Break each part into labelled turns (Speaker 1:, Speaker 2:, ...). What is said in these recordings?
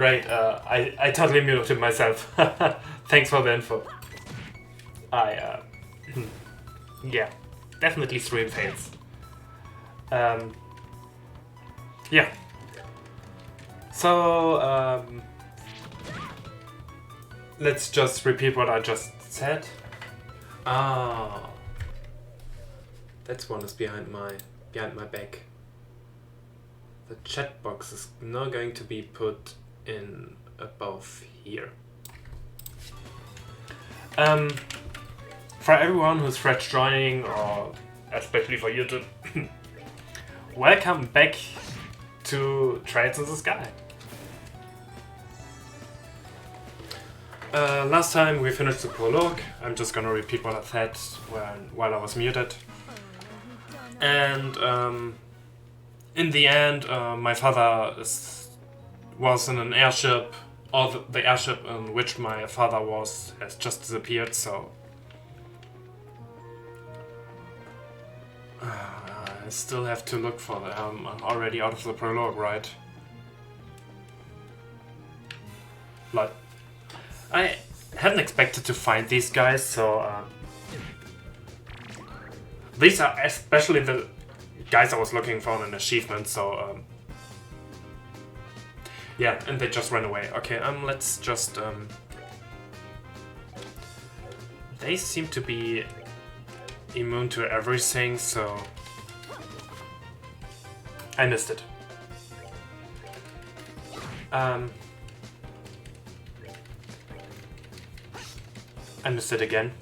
Speaker 1: Great, I totally muted myself. Thanks for the info. Yeah, definitely stream fails. Yeah. So, let's just repeat what I just said. Ah, that one is behind my back. The chat box is now going to be put in above here. For everyone who's fresh joining, or especially for you to welcome back to Trails in the Sky. Last time we finished the prologue. I'm just gonna repeat what I said while I was muted. And in the end, my father was in an airship, or the airship in which my father was has just disappeared, so I still have to look for them. I'm already out of the prologue, right? Like, I hadn't expected to find these guys, so these are especially the guys I was looking for in an achievement, so yeah, and they just ran away. Okay, let's just they seem to be immune to everything, so I missed it. I missed it again.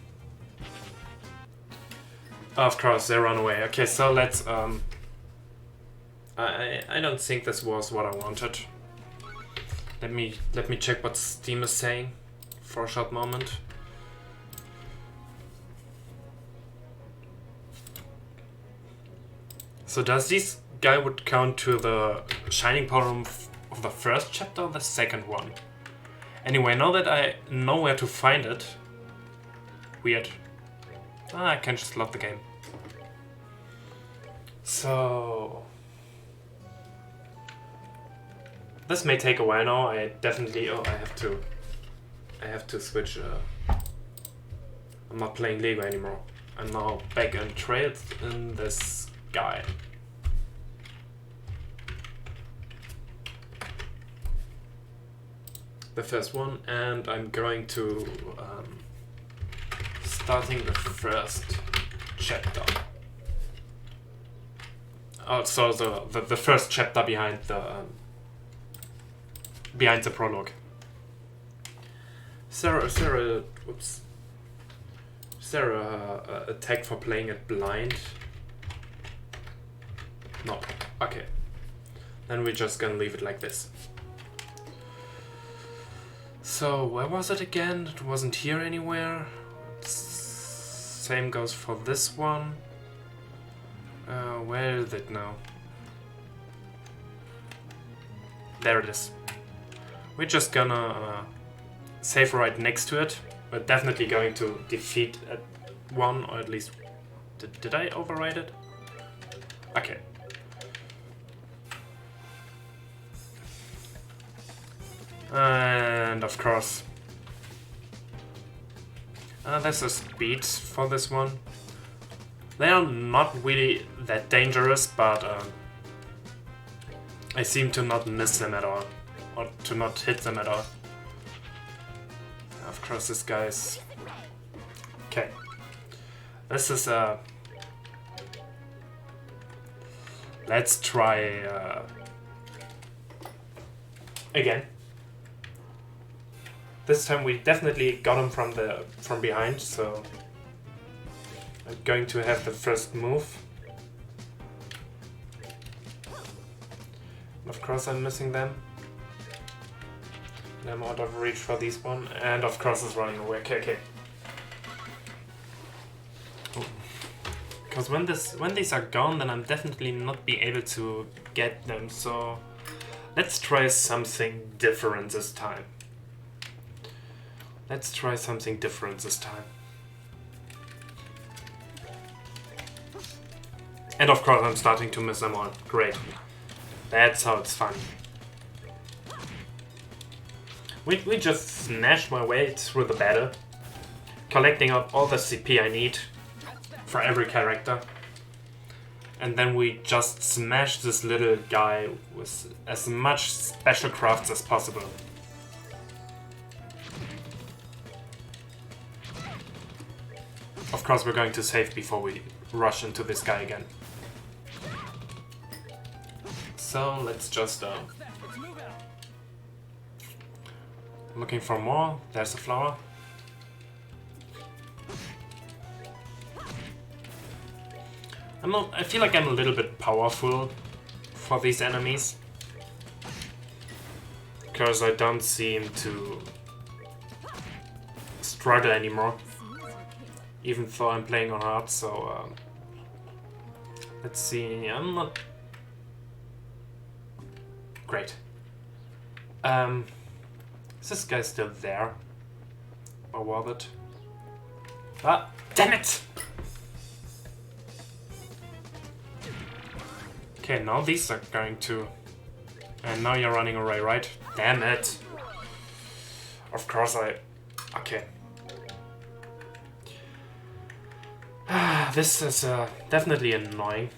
Speaker 1: Of course, they run away. Okay, so let's I don't think this was what I wanted. Let me check what Steam is saying for a short moment. So does this guy would count to the Shining Power of the first chapter or the second one? Anyway, now that I know where to find it, weird. I can just love the game. So this may take a while now. I definitely I have to switch. I'm not playing Lego anymore. I'm now back in Trails in this guy. The first one, and I'm going to starting the first chapter. So the first chapter behind the prologue. Sarah attacked for playing it blind. No, okay. Then we're just gonna leave it like this. So where was it again? It wasn't here anywhere. Same goes for this one. Where is it now? There it is. We're just gonna save right next to it. We're definitely going to defeat one, or at least... Did I override it? Okay. And of course... there's a speed for this one. They are not really that dangerous, but I seem to not miss them at all. Or to not hit them at all. Of course, this guy's... Okay. This is let's try again. This time we definitely got him from behind, so I'm going to have the first move. Of course I'm missing them. And I'm out of reach for this one, and of course it's running away. Okay. Because when these are gone, then I'm definitely not be able to get them, so let's try something different this time. Let's try something different this time. And of course I'm starting to miss them all. Great. That's how it's fun. We just smashed my way through the battle, collecting up all the CP I need for every character. And then we just smashed this little guy with as much special crafts as possible. Of course, we're going to save before we rush into this guy again. So let's just looking for more. There's a flower. I feel like I'm a little bit powerful for these enemies, because I don't seem to struggle anymore, even though I'm playing on hard. So let's see. I'm not great. Is this guy still there? Or was it? Ah, damn it! Okay, now these are going to... And now you're running away, right? Damn it! Of course Okay. This is definitely annoying.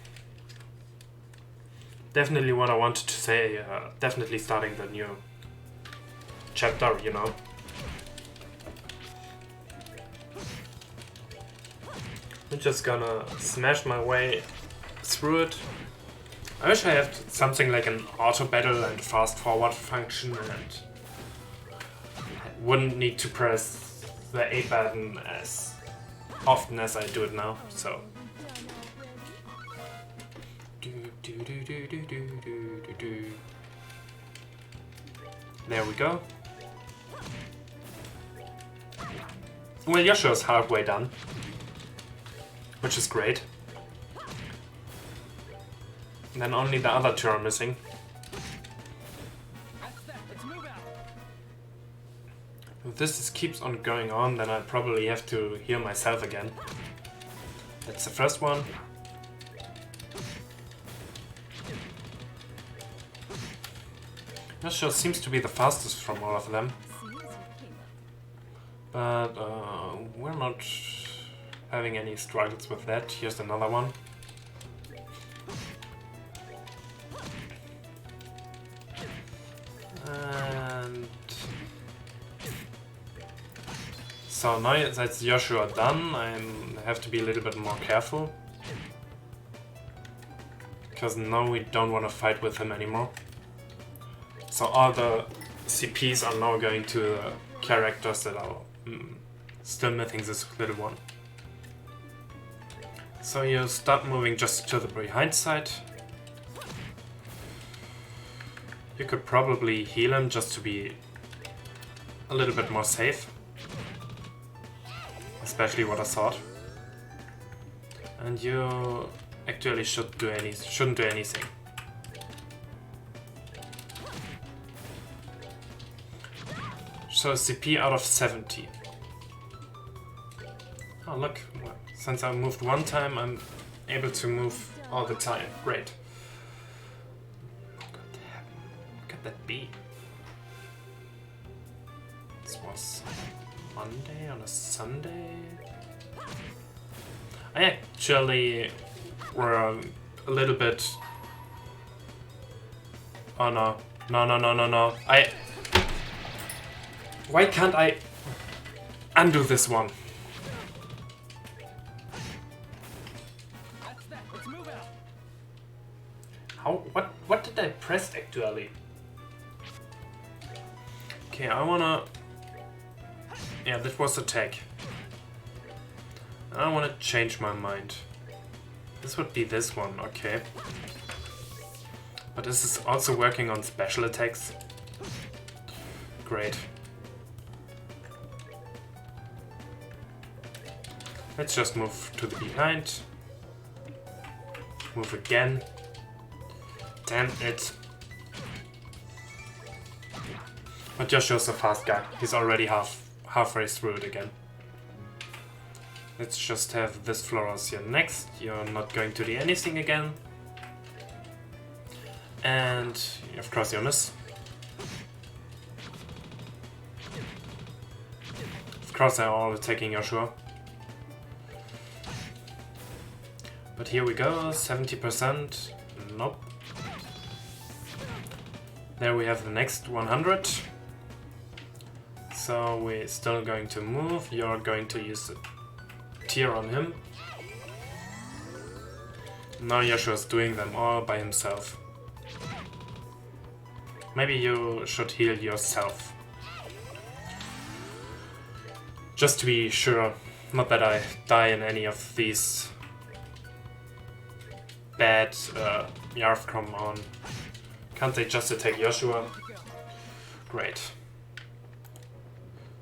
Speaker 1: Definitely what I wanted to say. Definitely starting the new chapter, you know. I'm just gonna smash my way through it. I wish I had something like an auto battle and fast forward function, and wouldn't need to press the A button as often as I do it now. So there we go. Well, Yoshi's halfway done, which is great. And then only the other two are missing. If this keeps on going on, then I probably have to heal myself again. That's the first one. Yoshi seems to be the fastest from all of them. But we're not having any struggles with that. Here's another one. And so now that Yoshi are done, I have to be a little bit more careful, because now we don't want to fight with him anymore. So all the CPs are now going to the characters that are still missing this little one. So you start moving just to the behind side. You could probably heal him just to be a little bit more safe. Especially what I thought. And you actually shouldn't do anything. So CP out of 70. Oh look, since I moved one time, I'm able to move all the time. Great. That be? This was Monday on a Sunday? I actually were a little bit... Oh no. No. Why can't I undo this one? How? What did I press actually? Okay, I wanna... Yeah, that was attack. I wanna change my mind. This would be this one, okay. But this is also working on special attacks. Great. Let's just move to the behind. Move again. Damn it. But Yoshi's a fast guy. He's already halfway through it again. Let's just have this Floros here next. You're not going to do anything again. And of course you miss. course they're all attacking Joshua. But here we go, 70%. Nope. There we have the next 100. So we're still going to move. You're going to use a tear on him. Now Yoshua's doing them all by himself. Maybe you should heal yourself. Just to be sure. Not that I die in any of these bad Yarf, come on. Can't they just attack Joshua? Great.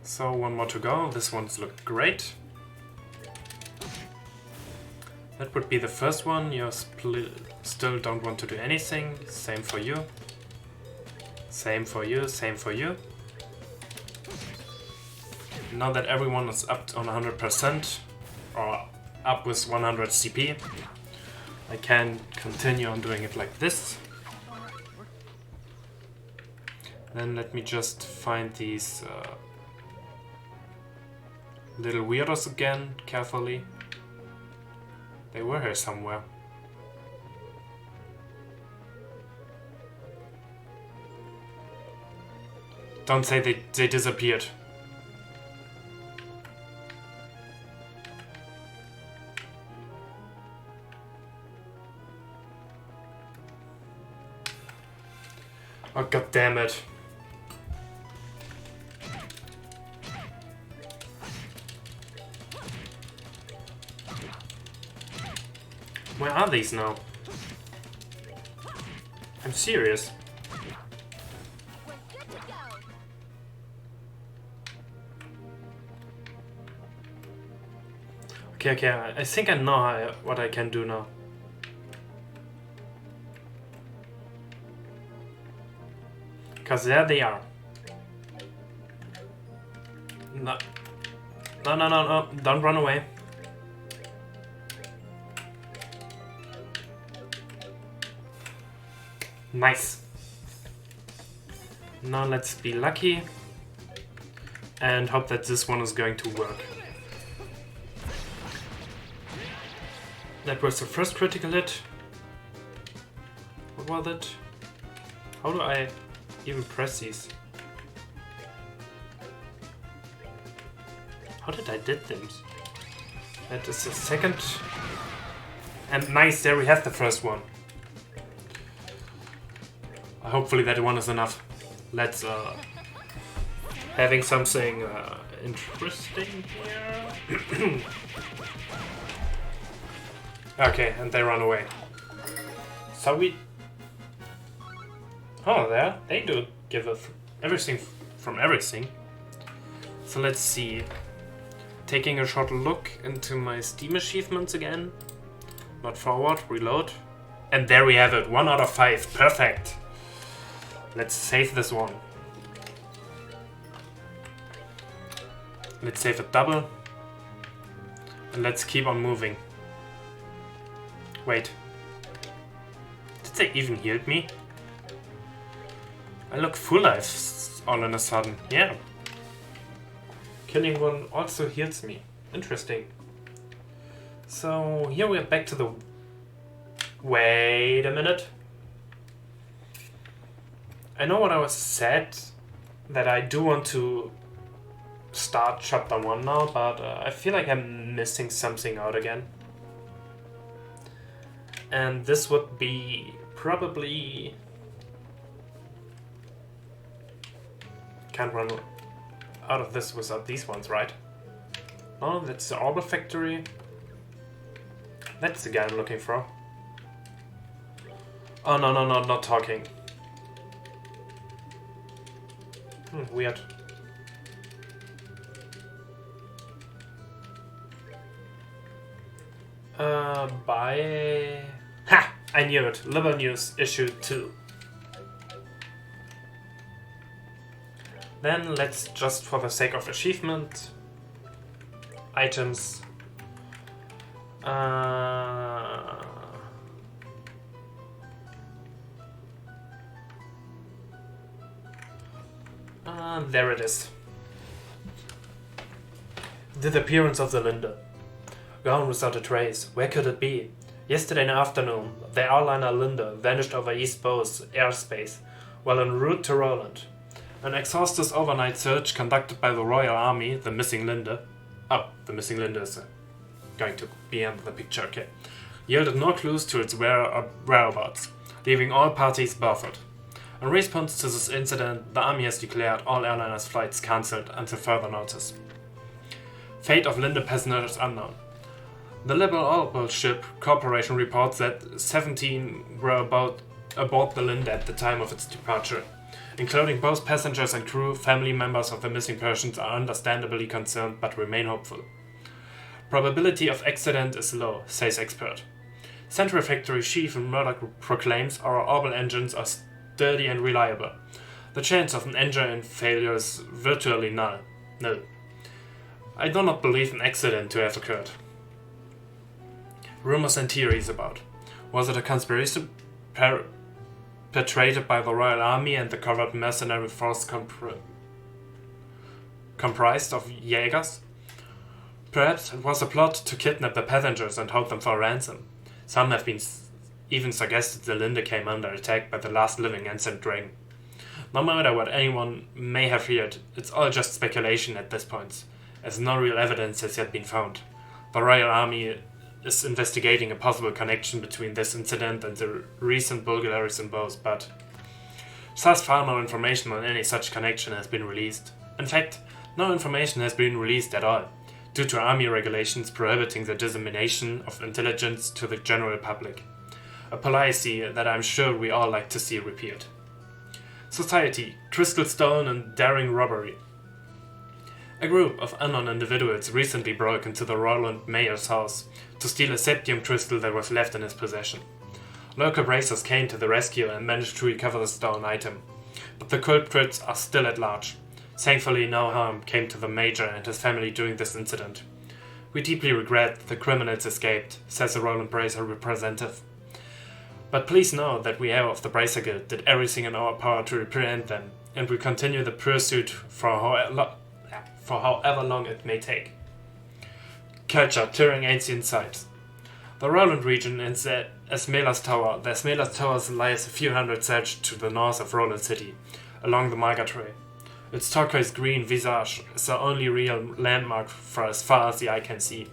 Speaker 1: So one more to go. This one's looked great. That would be the first one. You still don't want to do anything. Same for you. Same for you. Same for you. Now that everyone is up on 100% or up with 100 CP, I can continue on doing it like this. Then let me just find these little weirdos again, carefully. They were here somewhere. Don't say they disappeared. Oh, god damn it. Where are these now? I'm serious. Okay, I think I know what I can do now. Because there they are. No, don't run away. Nice. Now let's be lucky and hope that this one is going to work. That was the first critical hit. What was it? How do I even press these? How did I did them? That is the second. And nice, there we have the first one. Hopefully that one is enough. Let's having something interesting here. Okay, and they run away. So we... Oh, there. They do give everything from everything. So let's see. Taking a short look into my Steam achievements again. Not forward, reload. And there we have it. 1 out of 5. Perfect. Let's save this one. Let's save a double. And let's keep on moving. Wait. Did they even heal me? I look full life all in a sudden. Yeah. Killing one also heals me. Interesting. So here we are back to the... Wait a minute. I know what I was said, that I do want to start chapter 1 now, but I feel like I'm missing something out again. And this would be probably... Can't run out of this without these ones, right? No, that's the Orbital Factory. That's the guy I'm looking for. Oh, no, not talking. Weird. By... Ha! I knew it. Liberal News, issue 2. Then let's just, for the sake of achievement, items. There it is. The appearance of the Linde. Gone without a trace. Where could it be? Yesterday afternoon, the airliner Linde vanished over East Bose airspace while en route to Roland. An exhaustive overnight search conducted by the Royal Army, the missing Linde. Oh, the missing Linde is going to be under the picture, okay. Yielded no clues to its whereabouts, leaving all parties baffled. In response to this incident, the Army has declared all airliners' flights cancelled until further notice. Fate of Linde passengers unknown. The Liberal Oil Ship Corporation reports that 17 were aboard the Linde at the time of its departure. Including both passengers and crew, family members of the missing persons are understandably concerned but remain hopeful. Probability of accident is low, says expert. Central Factory Chief Murdoch proclaims our orbital engines are sturdy and reliable. The chance of an engine failure is virtually null. No. I do not believe an accident to have occurred. Rumors and theories about. Was it a conspiracy perpetrated by the Royal Army and the corrupt mercenary force comprised of Jägers? Perhaps it was a plot to kidnap the passengers and hold them for ransom. Some have been even suggested the Linde came under attack by the last living Ensign Dragon. No matter what anyone may have feared, it's all just speculation at this point, as no real evidence has yet been found. The Royal Army is investigating a possible connection between this incident and the recent burglaries in Bose, but thus far no information on any such connection has been released. In fact, no information has been released at all, due to Army regulations prohibiting the dissemination of intelligence to the general public. A policy that I'm sure we all like to see repealed. Society, crystal stolen and daring robbery. A group of unknown individuals recently broke into the Roland mayor's house to steal a septium crystal that was left in his possession. Local bracers came to the rescue and managed to recover the stolen item, but the culprits are still at large. Thankfully, no harm came to the major and his family during this incident. We deeply regret that the criminals escaped, says a Roland Bracer representative. But please know that we of the Bracer Guild did everything in our power to reprehend them, and we continue the pursuit for however long it may take. Culture, touring ancient sites. The Roland region is the Esmelas Tower. The Esmelas Tower lies a few hundred yards to the north of Roland City, along the Margaret. Its turquoise-green visage is the only real landmark for as far as the eye can see.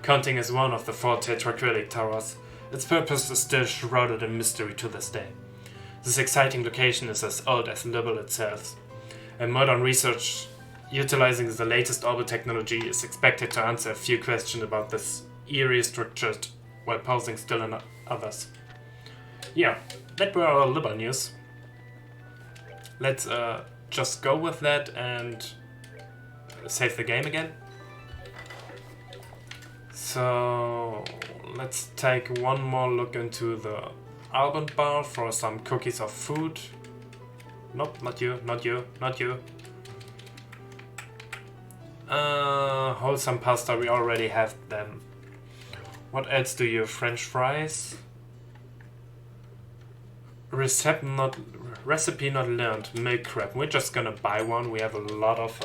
Speaker 1: Counting as one of the 4 tetrachroic towers, its purpose is still shrouded in mystery to this day. This exciting location is as old as Libel itself, and modern research utilizing the latest orbit technology is expected to answer a few questions about this eerie structure while posing still in others. Yeah, that were our Libel news. Let's just go with that and save the game again. So let's take one more look into the Albon bar for some cookies of food. Nope, not you, not you, not you. Wholesome pasta, we already have them. What else do you? French fries? Recipe not learned. Milk crab. We're just gonna buy one. We have a lot of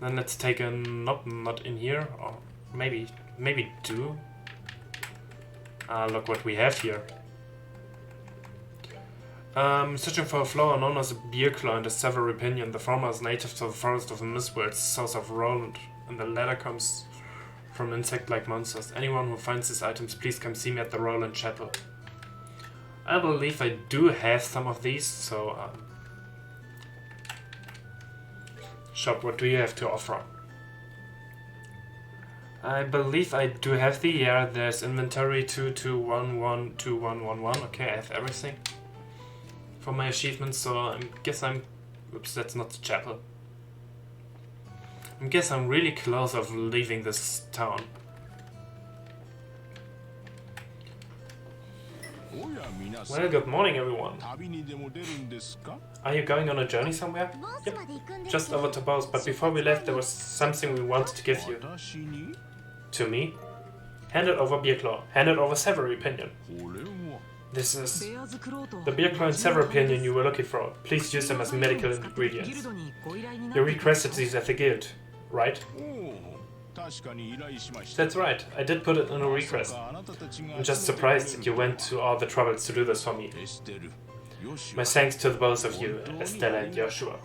Speaker 1: then let's take a not in here, or maybe two. Look what we have here. Searching for a flower known as a beer claw in the several opinion. The former is native to the forest of the Mistworld, south of Roland, and the latter comes from insect-like monsters. Anyone who finds these items, please come see me at the Roland Chapel. I believe I do have some of these, so shop, what do you have to offer? I believe I do have the, yeah, there's inventory 22112111. Okay, I have everything for my achievements, so I guess oops, that's not the chapel. I guess I'm really close of leaving this town. Well, good morning everyone. Are you going on a journey somewhere? Yep, just over to Bose, but before we left there was something we wanted to give you. To me? Hand it over Beerclaw. Hand it over Severy Opinion. This is the beer clone Several opinion you were looking for. Please use them as medical ingredients. You requested these at the guild, right? That's right, I did put it in a request. I'm just surprised that you went to all the troubles to do this for me. My thanks to the both of you, Estella and Joshua.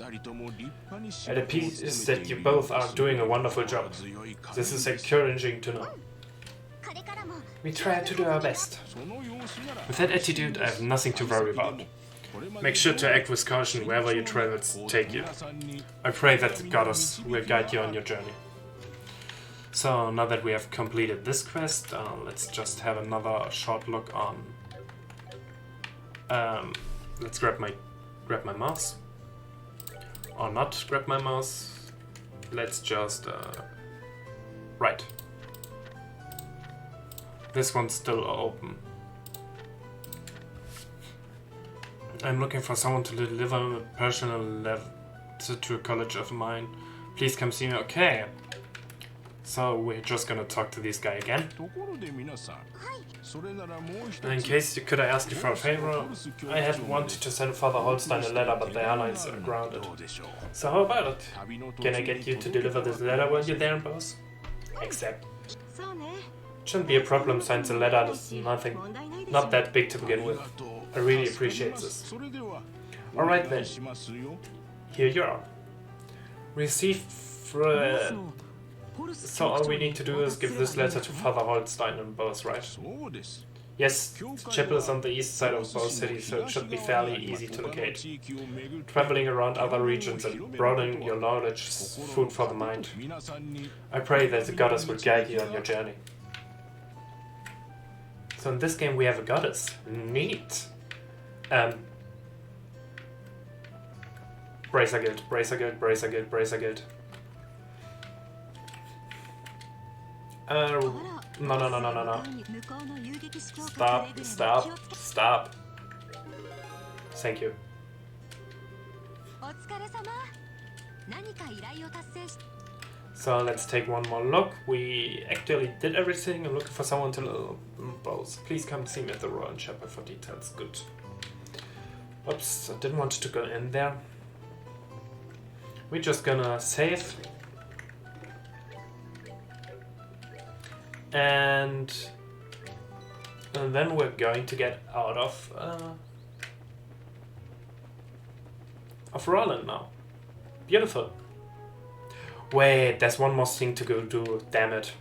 Speaker 1: It appears that you both are doing a wonderful job. This is encouraging to know. We try to do our best. With that attitude, I have nothing to worry about. Make sure to act with caution wherever your travels take you. I pray that the goddess will guide you on your journey. So now that we have completed this quest, let's just have another short look on. Let's grab my mouse, or not grab my mouse. Let's just right. This one's still open. I'm looking for someone to deliver a personal letter to a college of mine. Please come see me. Okay. So we're just gonna talk to this guy again. In case could I ask you for a favor? I had wanted to send Father Holstein a letter, but the airlines are grounded. So how about it? Can I get you to deliver this letter while you're there in Bose? Accept. Shouldn't be a problem since the letter is not that big to begin with. I really appreciate this. Alright then. Here you are. Received for... So all we need to do is give this letter to Father Holstein in Bose, right? Yes, the chapel is on the east side of Bose-City, so it should be fairly easy to locate. Traveling around other regions and broadening your knowledge is food for the mind. I pray that the goddess will guide you on your journey. So in this game we have a goddess. Neat! Bracer Guild, Bracer Guild, Bracer Guild, Bracer Guild. No. Stop. Thank you. So let's take one more look. We actually did everything. I'm looking for someone to Bose. Please come see me at the Royal Chapel for details. Good. Oops, I didn't want to go in there. We're just gonna save. And then we're going to get out of Roland now. Beautiful. Wait, there's one more thing to go do. Damn it.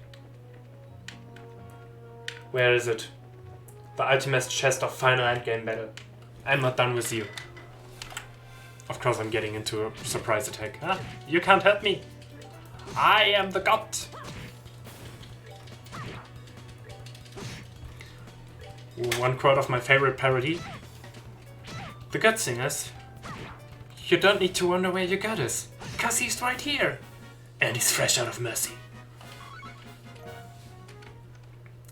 Speaker 1: Where is it? The ultimate chest of final endgame battle. I'm not done with you. Of course I'm getting into a surprise attack. Ah, you can't help me. I am the god. One quote of my favorite parody. The God Singers. You don't need to wonder where your God is, cause he's right here. And he's fresh out of mercy.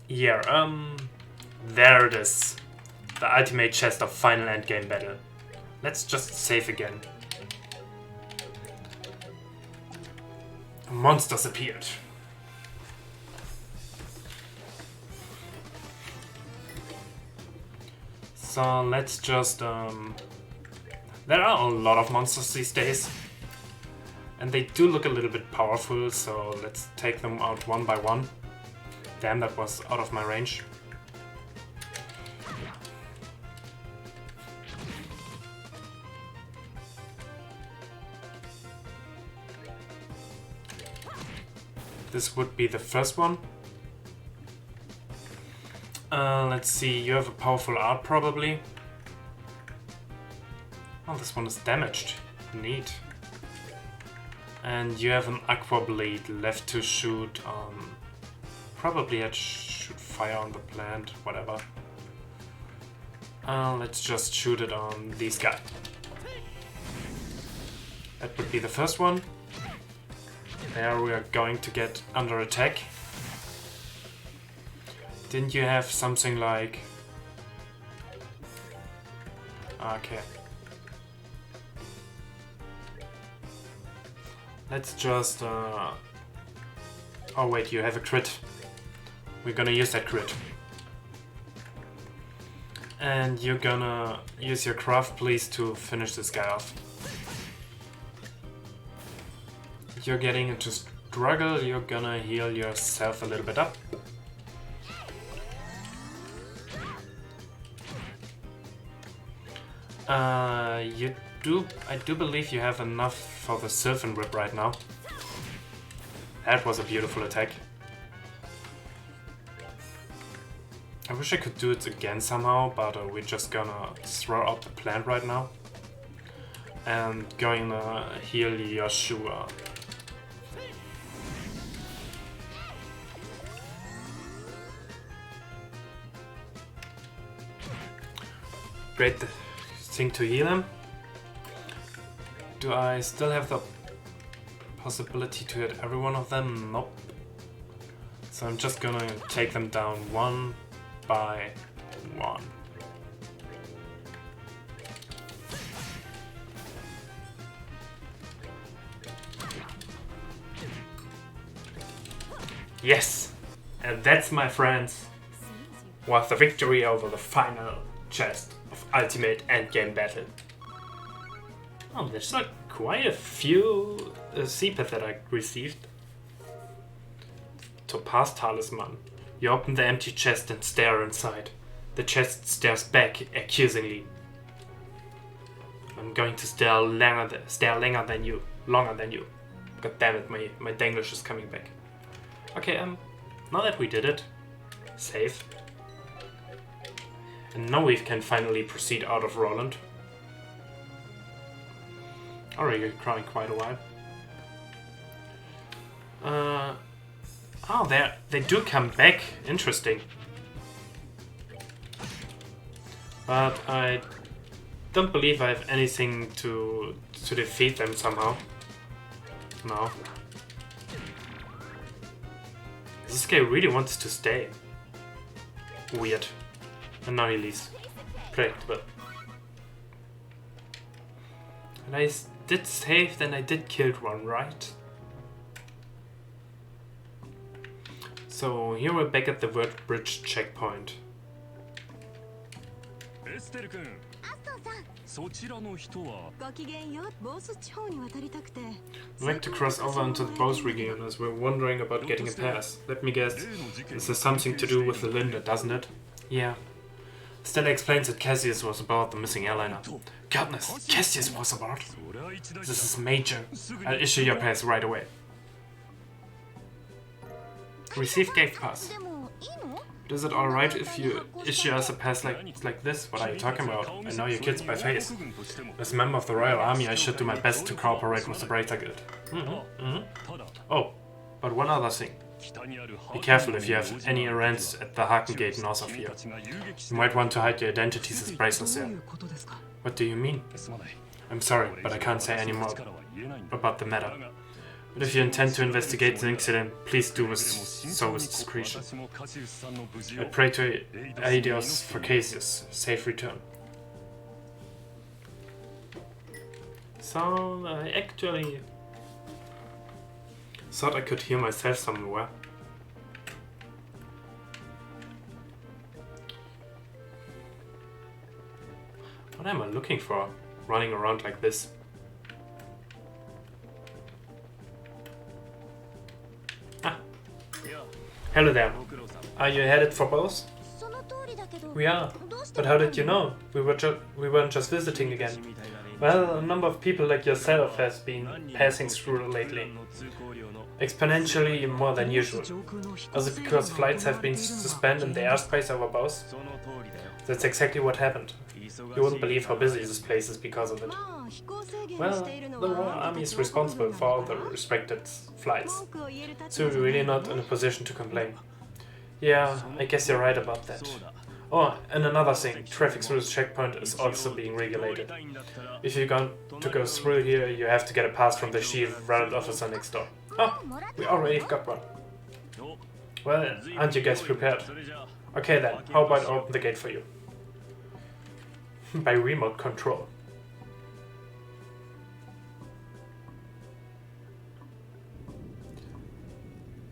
Speaker 1: Yeah, there it is. The ultimate chest of final endgame battle. Let's just save again. Monsters appeared. So let's just, there are a lot of monsters these days. And they do look a little bit powerful, so let's take them out one by one. Damn, that was out of my range. This would be the first one. Let's see, you have a powerful art probably. Oh, this one is damaged. Neat. And you have an aqua blade left to shoot. Probably I'd shoot fire on the plant, whatever. Let's just shoot it on these guys. That would be the first one. There we are going to get under attack. Didn't you have something like... Okay. Let's just... Oh wait, you have a crit. We're gonna use that crit. And you're gonna use your craft, please, to finish this guy off. You're getting into struggle, you're gonna heal yourself a little bit up. I do believe you have enough for the Sylvan Whip right now. That was a beautiful attack. I wish I could do it again somehow, but we're just gonna throw out the plant right now. And going to heal Yoshua. Great thing to heal him. Do I still have the possibility to hit every one of them? Nope. So I'm just gonna take them down one by one. Yes! And that's, my friends, was the victory over the final chest of Ultimate Endgame Battle. Oh, there's like quite a few CPAT that I received. Topaz Talisman. You open the empty chest and stare inside. The chest stares back accusingly. I'm going to stare longer than you. God damn it, my Denglish is coming back. Okay, now that we did it, save. And now we can finally proceed out of Roland. Already crying quite a while. Oh, they do come back. Interesting. But I don't believe I have anything to defeat them somehow. No. This guy really wants to stay. Weird. And now he leaves. Predictable. And I did save, then I did kill one, right? So here we're back at the Word Bridge checkpoint. I'd like to cross over into the Bose region as we're wondering about getting a pass. Let me guess, this has something to do with the Linda, doesn't it? Yeah. Stella explains that Cassius was about the missing airliner. Goodness, Cassius was about? This is major. I'll issue your pass right away. Receive gate pass. But is it alright if you issue us a pass like this? What are you talking about? I know your kids by face. As a member of the Royal Army, I should do my best to cooperate with the Breaker Guild. Oh, but one other thing. Be careful if you have any errands at the Haken Gate north of here. You might want to hide your identities as bracelets there. What do you mean? I'm sorry, but I can't say any more about the matter. But if you intend to investigate the incident, please do so with discretion. I pray to Aidios for Cassius. Safe return. So, I actually thought I could hear myself somewhere. What am I looking for? Running around like this. Hello there. Are you headed for Bose? We are. But how did you know? We weren't just visiting again. Well, a number of people like yourself has been passing through lately. Exponentially more than usual. Was it because flights have been suspended in the airspace over Bose? That's exactly what happened. You wouldn't believe how busy this place is because of it. Well, the Royal Army is responsible for all the restricted flights, so we're really not in a position to complain. Yeah, I guess you're right about that. Oh, and another thing, traffic through this checkpoint is also being regulated. If you're going to go through here, you have to get a pass from the chief relevant officer next door. Oh, we already got one. Well, aren't you guys prepared? Okay then, how about I open the gate for you? By remote control.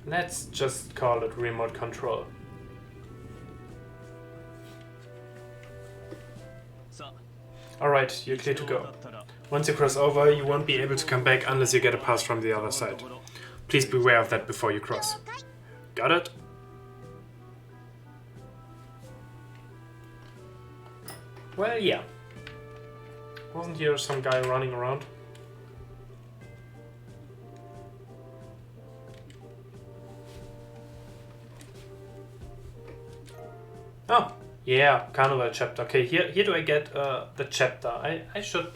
Speaker 1: Let's just call it remote control. Alright, you're clear to go. Once you cross over, you won't be able to come back unless you get a pass from the other side. Please beware of that before you cross. Got it? Well, yeah. Wasn't here some guy running around? Oh, yeah, Carnival chapter. Okay, here do I get the chapter. I should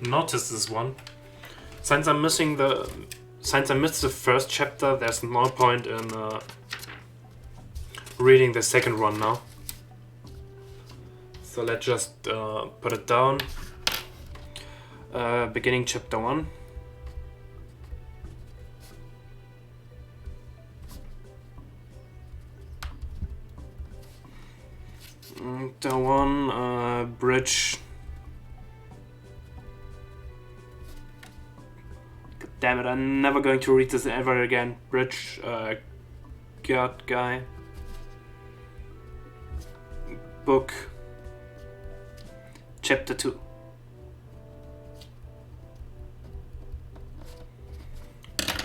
Speaker 1: notice this one. Since I missed the first chapter, there's no point in reading the second one now. So let's just put it down. Beginning chapter 1. Chapter 1, bridge. Damn it, I'm never going to read this ever again. Bridge, god guy. Book. Chapter 2.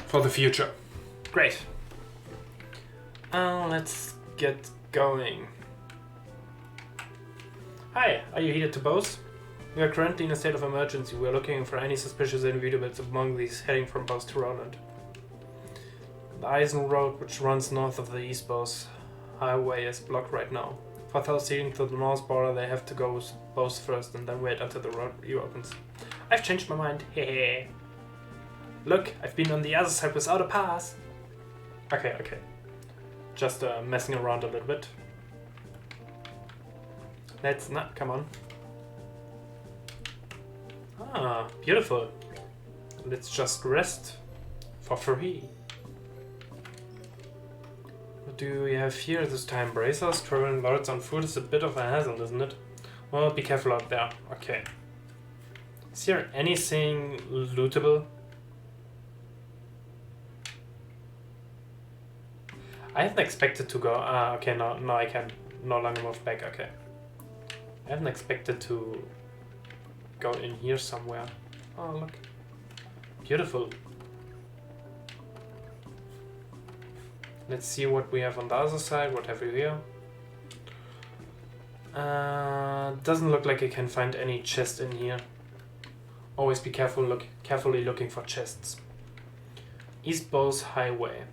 Speaker 1: For the future. Great. Let's get going. Hi, are you headed to Bose? We are currently in a state of emergency. We are looking for any suspicious individuals among these heading from Bose to Roland. The Eisen Road, which runs north of the East Bose highway, is blocked right now. For those heading to the north border, they have to go with Bose first and then wait until the road reopens. I've changed my mind. Hehe. Look, I've been on the other side without a pass. Okay. Just messing around a little bit. Let's not, come on. Ah, beautiful. Let's just rest for free. What do we have here this time? Bracers? Traveling loads on food is a bit of a hassle, isn't it? Well, be careful out there. Okay. Is here anything lootable? I hadn't expected to go. Okay, no, I can no longer move back. Okay. I hadn't expected to go in here somewhere. Oh, look. Beautiful. Let's see what we have on the other side. What have we here? Doesn't look like I can find any chest in here. Always be careful. Carefully looking for chests. East Bose Highway.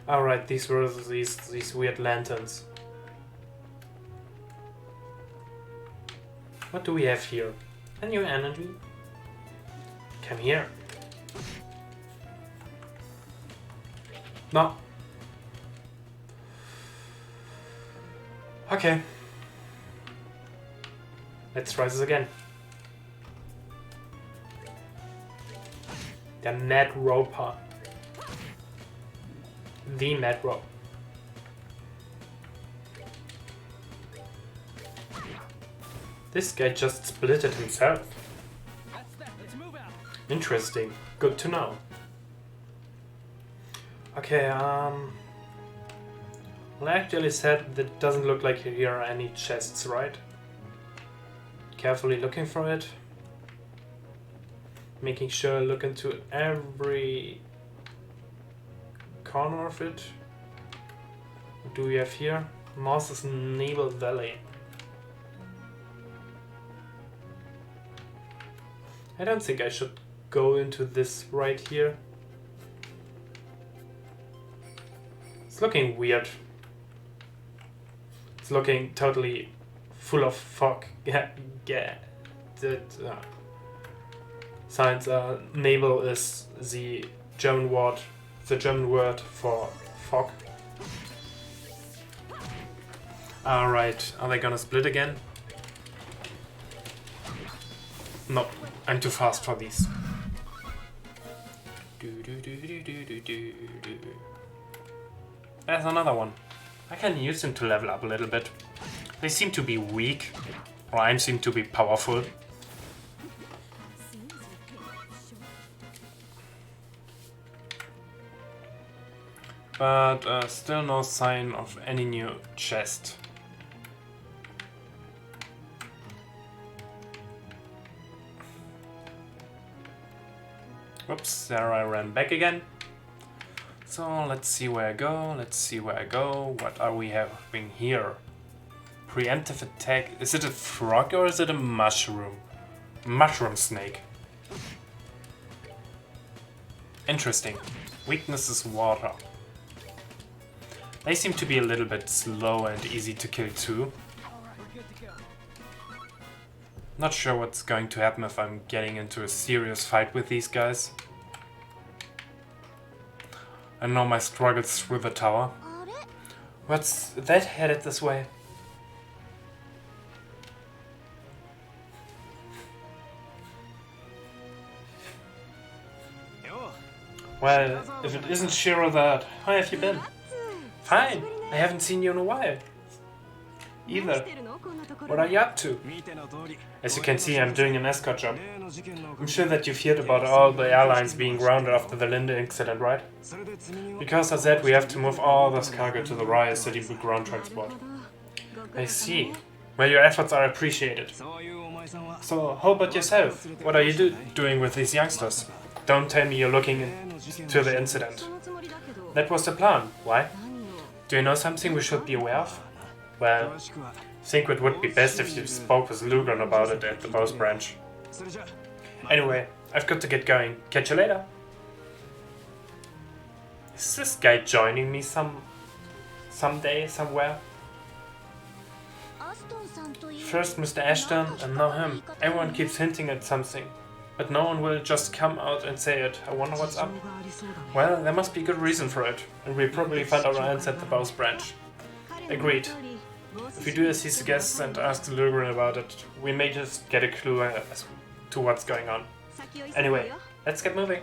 Speaker 1: Alright, these were these weird lanterns. What do we have here? A new energy? Come here. No. Okay. Let's try this again. The Mad Roper. The Mad Rope. This guy just split it himself. Interesting. Good to know. Okay, well, I actually said that it doesn't look like here are any chests, right? Carefully looking for it. Making sure I look into every corner of it. What do we have here? Mouse's Naval Valley. I don't think I should go into this right here. It's looking weird. It's looking totally full of fog. Science, naval is the German word for fog. Alright, are they gonna split again? No, I'm too fast for these. There's another one. I can use them to level up a little bit. They seem to be weak, or I seem to be powerful. But still no sign of any new chest. Oops, there I ran back again. So let's see where I go, let's see where I go. What are we having here? Preemptive attack. Is it a frog or is it a mushroom? Mushroom snake. Interesting. Weakness is water. They seem to be a little bit slow and easy to kill too. Not sure what's going to happen if I'm getting into a serious fight with these guys. I know my struggles through the tower. What's that headed this way? Well, if it isn't Shiro that, how have you been? Fine, I haven't seen you in a while. Either. What are you up to? As you can see, I'm doing an escort job. I'm sure that you've heard about all the airlines being grounded after the Linde incident, right? Because of that, we have to move all this cargo to the Bose-City with ground transport. I see. Well, your efforts are appreciated. So, how about yourself? What are you doing with these youngsters? Don't tell me you're looking into the incident. That was the plan. Why? Do you know something we should be aware of? Well, I think it would be best if you spoke with Lugan about it at the Bose branch. Anyway, I've got to get going. Catch you later. Is this guy joining me someday, somewhere? First Mr. Ashton and now him. Everyone keeps hinting at something. But no one will just come out and say it. I wonder what's up. Well, there must be a good reason for it. And we'll probably find our answer at the Bose branch. Agreed. If we do as he suggests and ask Lugan about it, we may just get a clue as to what's going on. Anyway, let's get moving.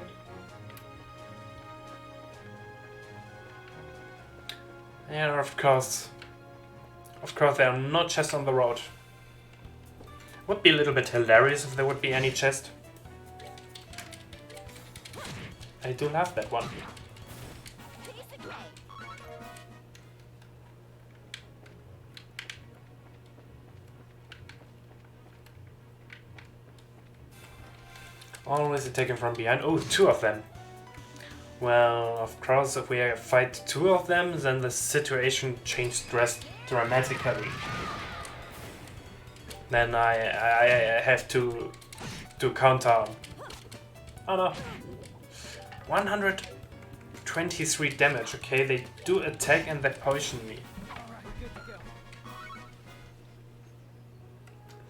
Speaker 1: Yeah, of course. Of course, there are no chests on the road. Would be a little bit hilarious if there would be any chest. I do love that one. Always taken from behind. Oh, two of them. Well, of course, if we fight two of them, then the situation changes dramatically. Then I have to counter. Oh no. 123 damage. Okay, they do attack and they poison me.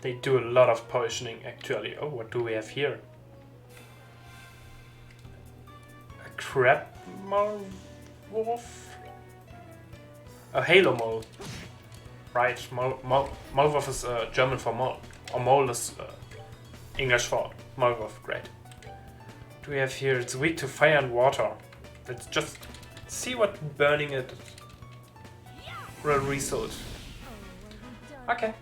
Speaker 1: They do a lot of poisoning actually. Oh, what do we have here? A crab wolf? A halo mole. Right, Maulwurf is German for mole. Or mole is English for Maulwurf. Great. What do we have here? It's weak to fire and water. Let's just see what burning it will result. Okay.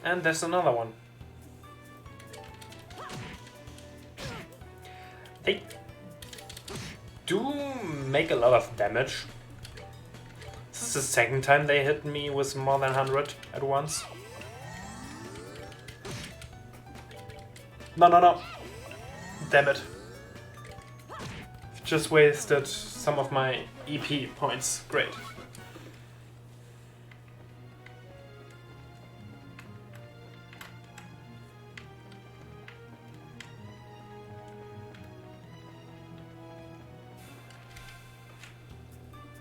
Speaker 1: And there's another one. They do make a lot of damage. This is the second time they hit me with more than 100 at once. No, no, no. Damn it. Just wasted some of my EP points. Great.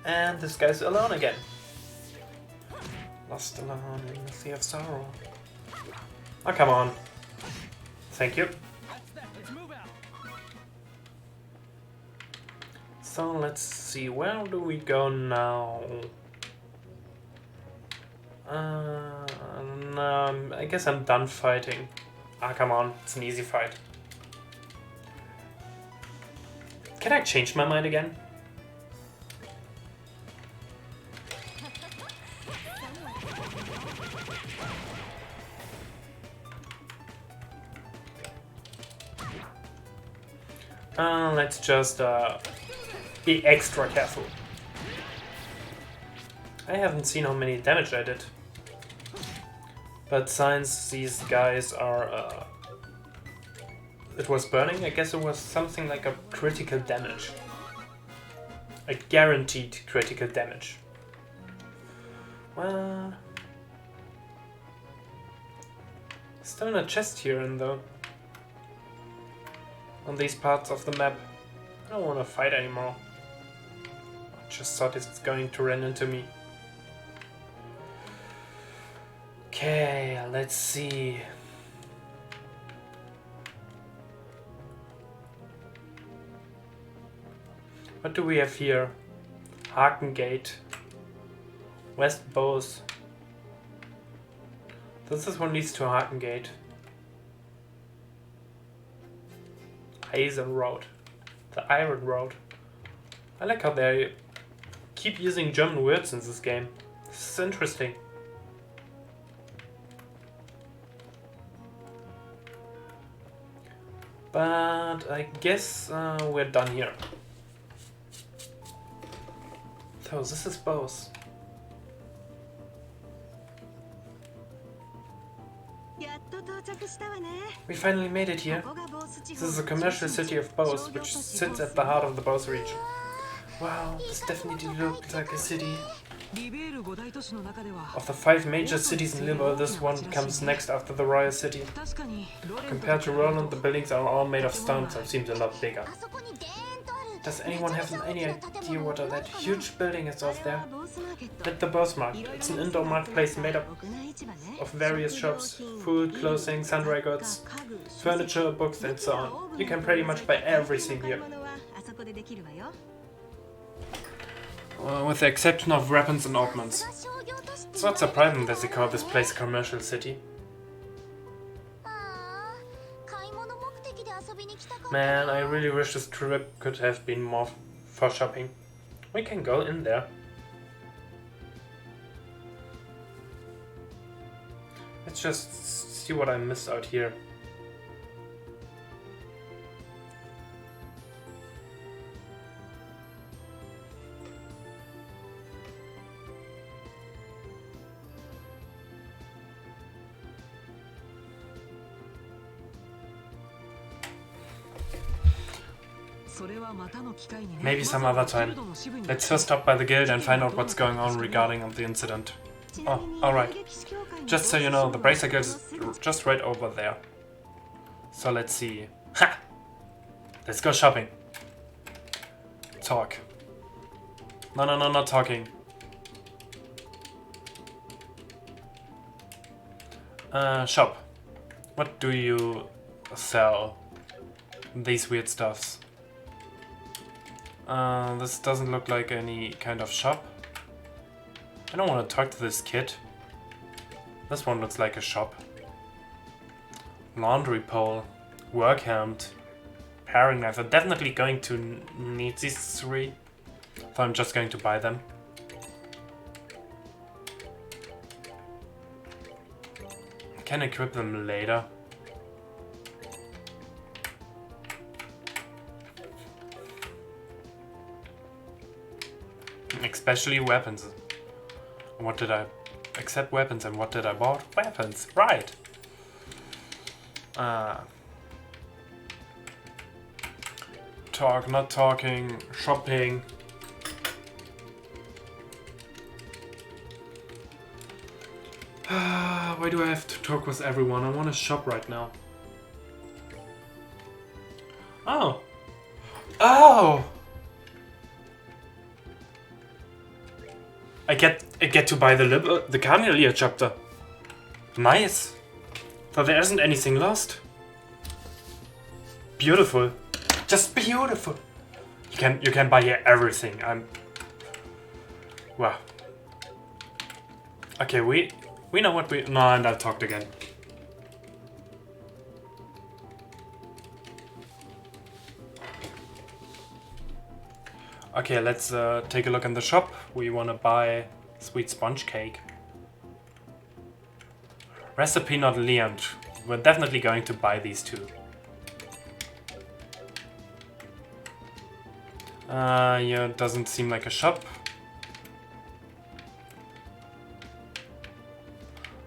Speaker 1: And this guy's alone again. Lost alone in the sea of sorrow. Oh, come on. Thank you. So let's see, where do we go now? No, I guess I'm done fighting. Ah, come on, it's an easy fight. Can I change my mind again? Let's just be extra careful. I haven't seen how many damage I did. But since these guys are... it was burning, I guess it was something like a critical damage. A guaranteed critical damage. Well... Still in a chest here and though. On these parts of the map. I don't want to fight anymore. I just thought it's going to run into me. Okay, let's see. What do we have here? Haken Gate. West Bose. This one leads to Haken Gate. Eisen Road. The Iron Road. I like how they keep using German words in this game. This is interesting. But I guess we're done here. So this is Bose. We finally made it here. This is the commercial city of Bose, which sits at the heart of the Bose region. Wow, this definitely looks like a city. Of the 5 major cities in Libo, this one comes next after the Royal City. Compared to Roland, the buildings are all made of stone, so it seems a lot bigger. Does anyone have any idea what that huge building is off there? At the Bose Market. It's an indoor marketplace made up of various shops, food, clothing, sundry goods, furniture, books and so on. You can pretty much buy everything here. With the exception of weapons and ornaments. It's not surprising that they call this place a commercial city. Man, I really wish this trip could have been more for shopping. We can go in there. Let's just see what I missed out here. Maybe some other time. Let's first stop by the guild and find out what's going on regarding the incident. Oh, alright. Just so you know, the Bracer Guild is just right over there. So let's see. Ha! Let's go shopping. Talk. No, not talking. Shop. What do you sell? These weird stuffs. This doesn't look like any kind of shop. I don't want to talk to this kid. This one looks like a shop. Laundry pole. Work helmet. Paring knife. I'm definitely going to need these 3. So I'm just going to buy them. I can equip them later. Especially weapons. What did I... Except weapons, and what did I buy? Weapons, right! Talk, not talking, shopping. Why do I have to talk with everyone? I want to shop right now. Oh! Oh! I get to buy the Carnival chapter. Nice. So there isn't anything lost. Beautiful. Just beautiful. You can buy here everything. Wow. Okay, we know what we... No, and I talked again. Okay, let's take a look in the shop. We want to buy sweet sponge cake. Recipe not learned. We're definitely going to buy these 2. Yeah, doesn't seem like a shop.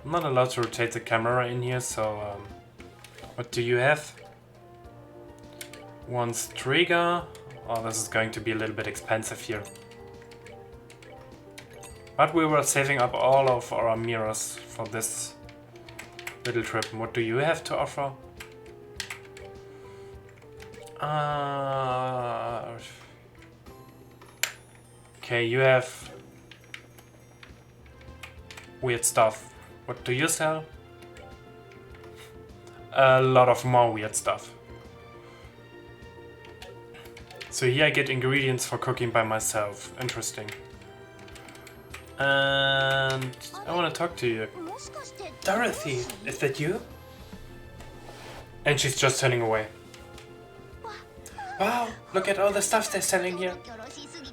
Speaker 1: I'm not allowed to rotate the camera in here, so what do you have? One trigger. Oh, this is going to be a little bit expensive here. But we were saving up all of our mirrors for this little trip. What do you have to offer? Okay, you have weird stuff. What do you sell? A lot of more weird stuff. So here I get ingredients for cooking by myself. Interesting. And I want to talk to you. Dorothy, is that you? And she's just turning away. Wow, look at all the stuff they're selling here.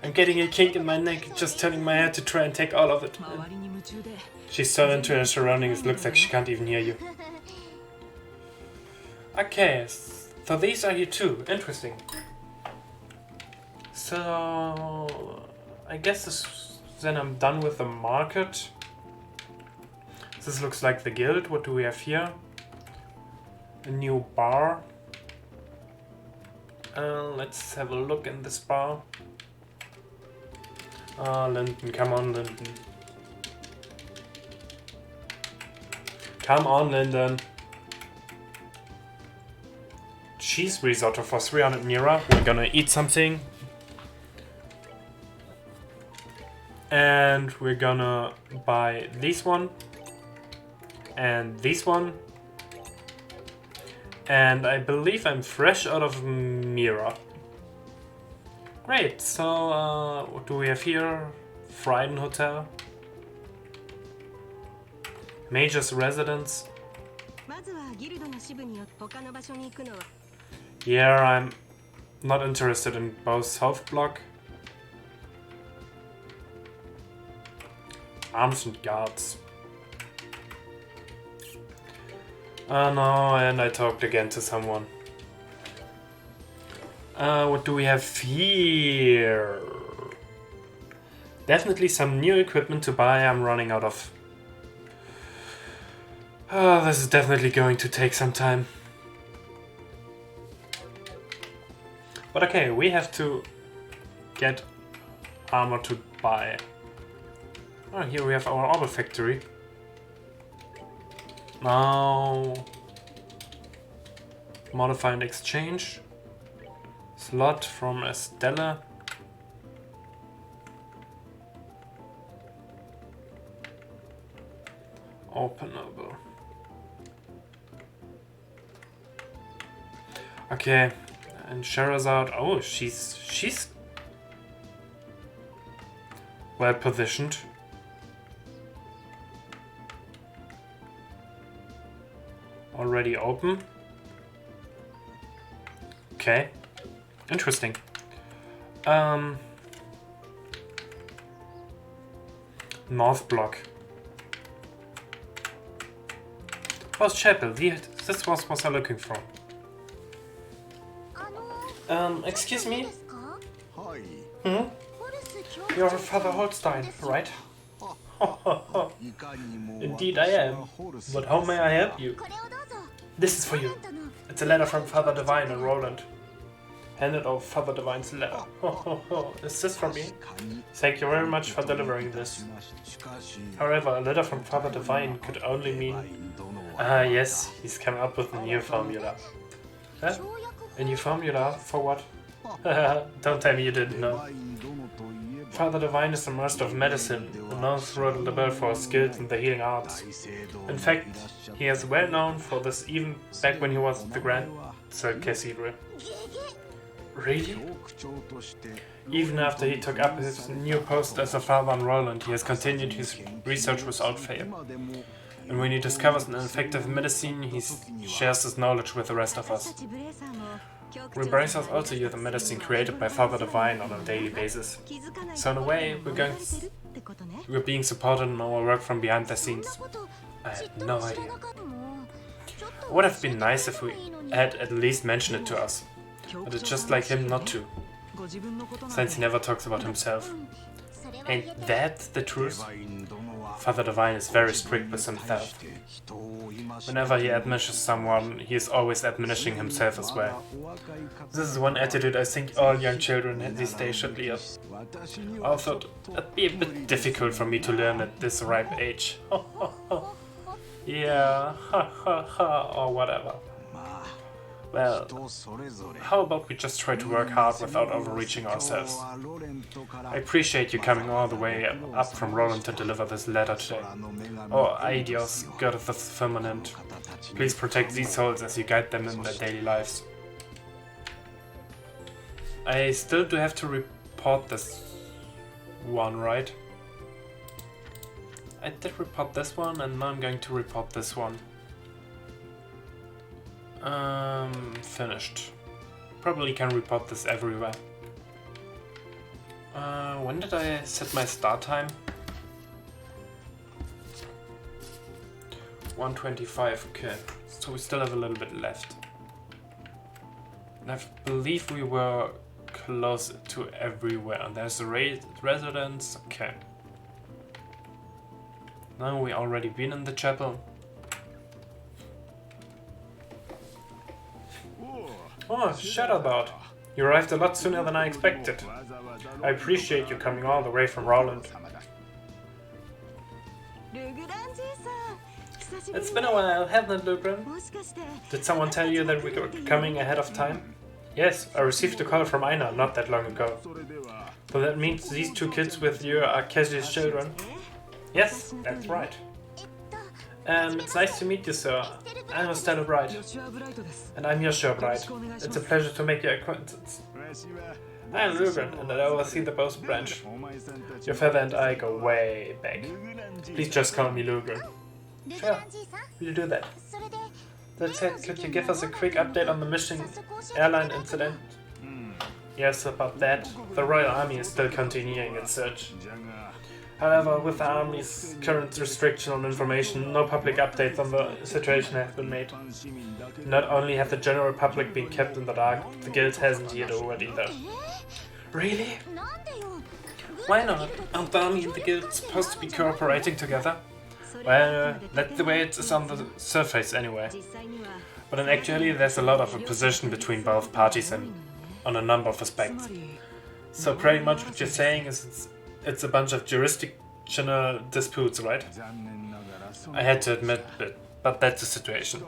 Speaker 1: I'm getting a kink in my neck, just turning my head to try and take all of it. She's so into her surroundings, it looks like she can't even hear you. Okay, so these are you too. Interesting. So I guess then I'm done with the market. This looks like the guild. What do we have here? A new bar. Let's have a look in this bar. Linden, come on, Linden. Come on, Linden. Cheese risotto for 300 mira. We're gonna eat something. And we're gonna buy this one. And this one. And I believe I'm fresh out of Mira. Great, so what do we have here? Frieden Hotel. Major's residence. Yeah, I'm not interested in both South Block. Arms and guards. Oh no, and I talked again to someone. What do we have here? Definitely some new equipment to buy. I'm running out of... this is definitely going to take some time. But okay, we have to get armor to buy. Oh, here we have our orbital factory. Now, modify and exchange. Slot from Estella. Openable. Okay, and Sherazade. Oh, she's well positioned. Already open. Okay. Interesting. North Block. Post Chapel. This was what I'm looking for. Excuse me? Hmm? You're Father Holstein, right? Indeed I am. But how may I help you? This is for you. It's a letter from Father Divine and Roland. Handed over Father Divine's letter. Is this for me? Thank you very much for delivering this. However, a letter from Father Divine could only mean... yes, he's come up with a new formula. Huh? A new formula? For what? Don't tell me you didn't know. Father Divine is a master of medicine, known throughout the world for his skills in the healing arts. In fact, he is well known for this even back when he was at the Grand Cathedral. Really? Even after he took up his new post as a father on Roland, he has continued his research without fail. And when he discovers an effective medicine, he shares his knowledge with the rest of us. Rebracers also use the medicine created by Father Divine on a daily basis. So in a way, we're being supported in our work from behind the scenes. I had no idea. It would have been nice if we had at least mentioned it to us. But it's just like him not to. Since he never talks about himself. Ain't that the truth? Father Divine is very strict with himself. Whenever he admonishes someone, he is always admonishing himself as well. This is one attitude I think all young children these days should lead. Although it'd be a bit difficult for me to learn at this ripe age. Yeah, or whatever. Well, how about we just try to work hard without overreaching ourselves? I appreciate you coming all the way up from Roland to deliver this letter today. Oh, Aidios, God of the Firmament, please protect these souls as you guide them in their daily lives. I still do have to report this one, right? I did report this one, and now I'm going to report this one. Finished. Probably can report this everywhere. When did I set my start time? 1:25, okay. So we still have a little bit left. And I believe we were close to everywhere. There's the residence, okay. Now we already been in the chapel. Oh, Shadowbot! You arrived a lot sooner than I expected. I appreciate you coming all the way from Roland. It's been a while, hasn't it, Lugren? Did someone tell you that we were coming ahead of time? Yes, I received a call from Aina not that long ago. So that means these two kids with you are Kezzy's children? Yes, that's right. It's nice to meet you, sir. I'm Estelle Bright. And I'm Yoshua Bright. It's a pleasure to make your acquaintance. I'm Lugren, and I oversee the Bose branch. Your father and I go way back. Please just call me Lugren. Sure, we'll do that. That said, could you give us a quick update on the missing airline incident? Yes, about that. The Royal Army is still continuing its search. However, with the Army's current restriction on information, no public updates on the situation have been made. Not only have the general public been kept in the dark, the Guild hasn't yet over it either. Really? Why not? Aren't the Army and the Guild supposed to be cooperating together? Well, that's the way it is on the surface anyway. But in actuality there's a lot of opposition between both parties and on a number of aspects. So pretty much what you're saying is it's a bunch of jurisdictional disputes, right? I had to admit it, but that's the situation.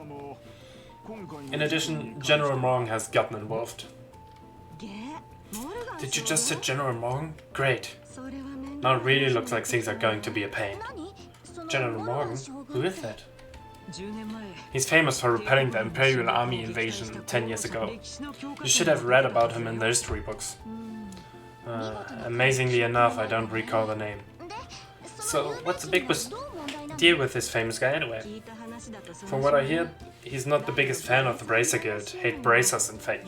Speaker 1: In addition, General Morgan has gotten involved. Did you just say General Morgan? Great. Now it really looks like things are going to be a pain. General Morgan? Who is that? He's famous for repelling the Imperial Army invasion 10 years ago. You should have read about him in the history books. Amazingly enough, I don't recall the name. So, what's the big deal with this famous guy anyway? From what I hear, he's not the biggest fan of the Bracer Guild, hate bracers in fact.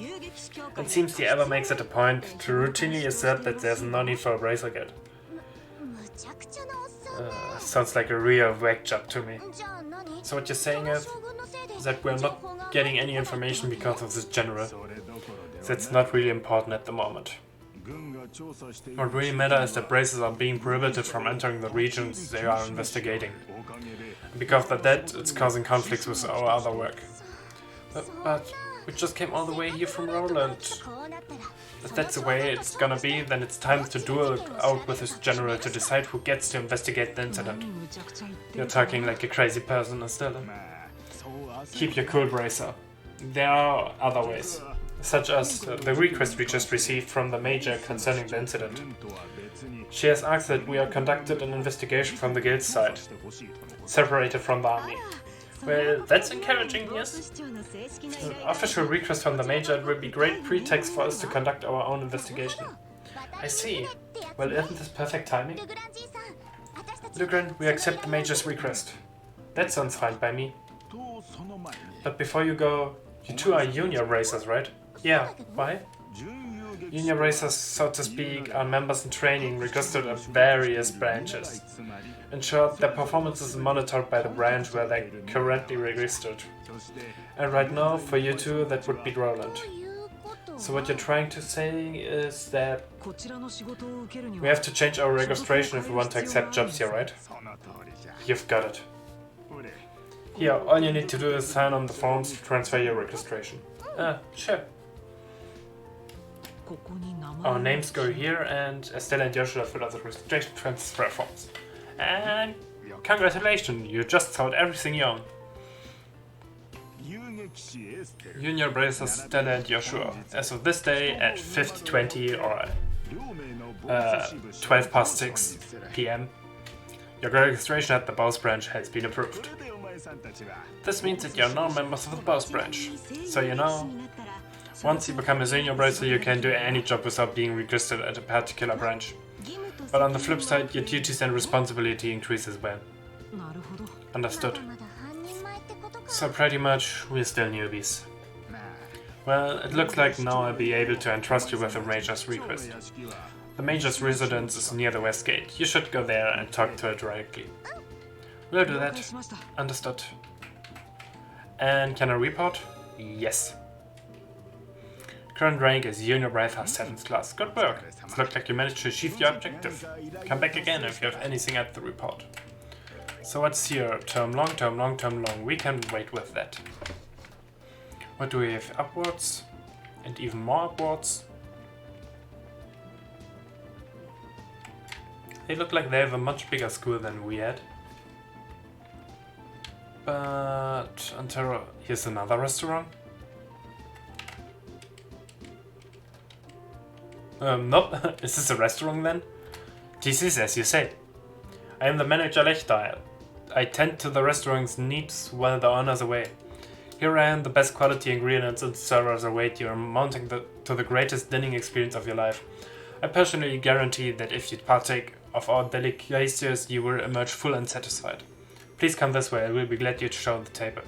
Speaker 1: It seems he ever makes it a point to routinely assert that there's no need for a Bracer Guild. Sounds like a real whack job to me. So what you're saying is that we're not getting any information because of this general. That's not really important at the moment. What really matters is that bracers are being prohibited from entering the regions they are investigating. And because of that, it's causing conflicts with our other work. But we just came all the way here from Roland. If that's the way it's gonna be, then it's time to duel out with this general to decide who gets to investigate the incident. You're talking like a crazy person, Estelle. Keep your cool, Bracer. There are other ways, such as the request we just received from the Major concerning the incident. She has asked that we are conducted an investigation from the Guild's side, separated from the Army. Well, that's encouraging, yes? An official request from the Major will be great pretext for us to conduct our own investigation. I see. Well, isn't this perfect timing? Lugren, we accept the Major's request. That sounds fine by me. But before you go, you two are junior racers, right? Yeah, why? Junior racers, so to speak, are members in training registered at various branches. In short, their performance is monitored by the branch where they're currently registered. And right now, for you two, that would be Roland. So what you're trying to say is that we have to change our registration if we want to accept jobs here, right? you've got it. Here, all you need to do is sign on the forms to transfer your registration. Sure. Our names go here, and Estelle and Joshua fill out the registration transfer forms. And congratulations, you just sold everything you own. Junior braces Stella and Joshua. As of this day at 50:20 or 12 past 6 p.m. Your registration at the Bose branch has been approved. This means that you are now members of the Bose branch. So you know, once you become a senior bracer, you can do any job without being registered at a particular branch. But on the flip side, your duties and responsibility increase as well. Understood. So pretty much, we're still newbies. Well, it looks like now I'll be able to entrust you with a Major's request. The Major's residence is near the West Gate. You should go there and talk to her directly. We'll do that. Understood. And can I report? Yes. Current rank is Junior Bracer 7th class. Good work. It looks like you managed to achieve your objective. Come back again if you have anything at the report. So what's here? Term long, term long, term long. We can wait with that. What do we have? Upwards? And even more upwards? They look like they have a much bigger school than we had. But until here's another restaurant. Nope. Is this a restaurant then? This is as you say. I am the manager Lechtal. I tend to the restaurant's needs while the owner's away. Here I am, the best quality ingredients and servers await you, amounting to the greatest dining experience of your life. I personally guarantee that if you partake of our delicacies, you will emerge full and satisfied. Please come this way, I will be glad you to show the table.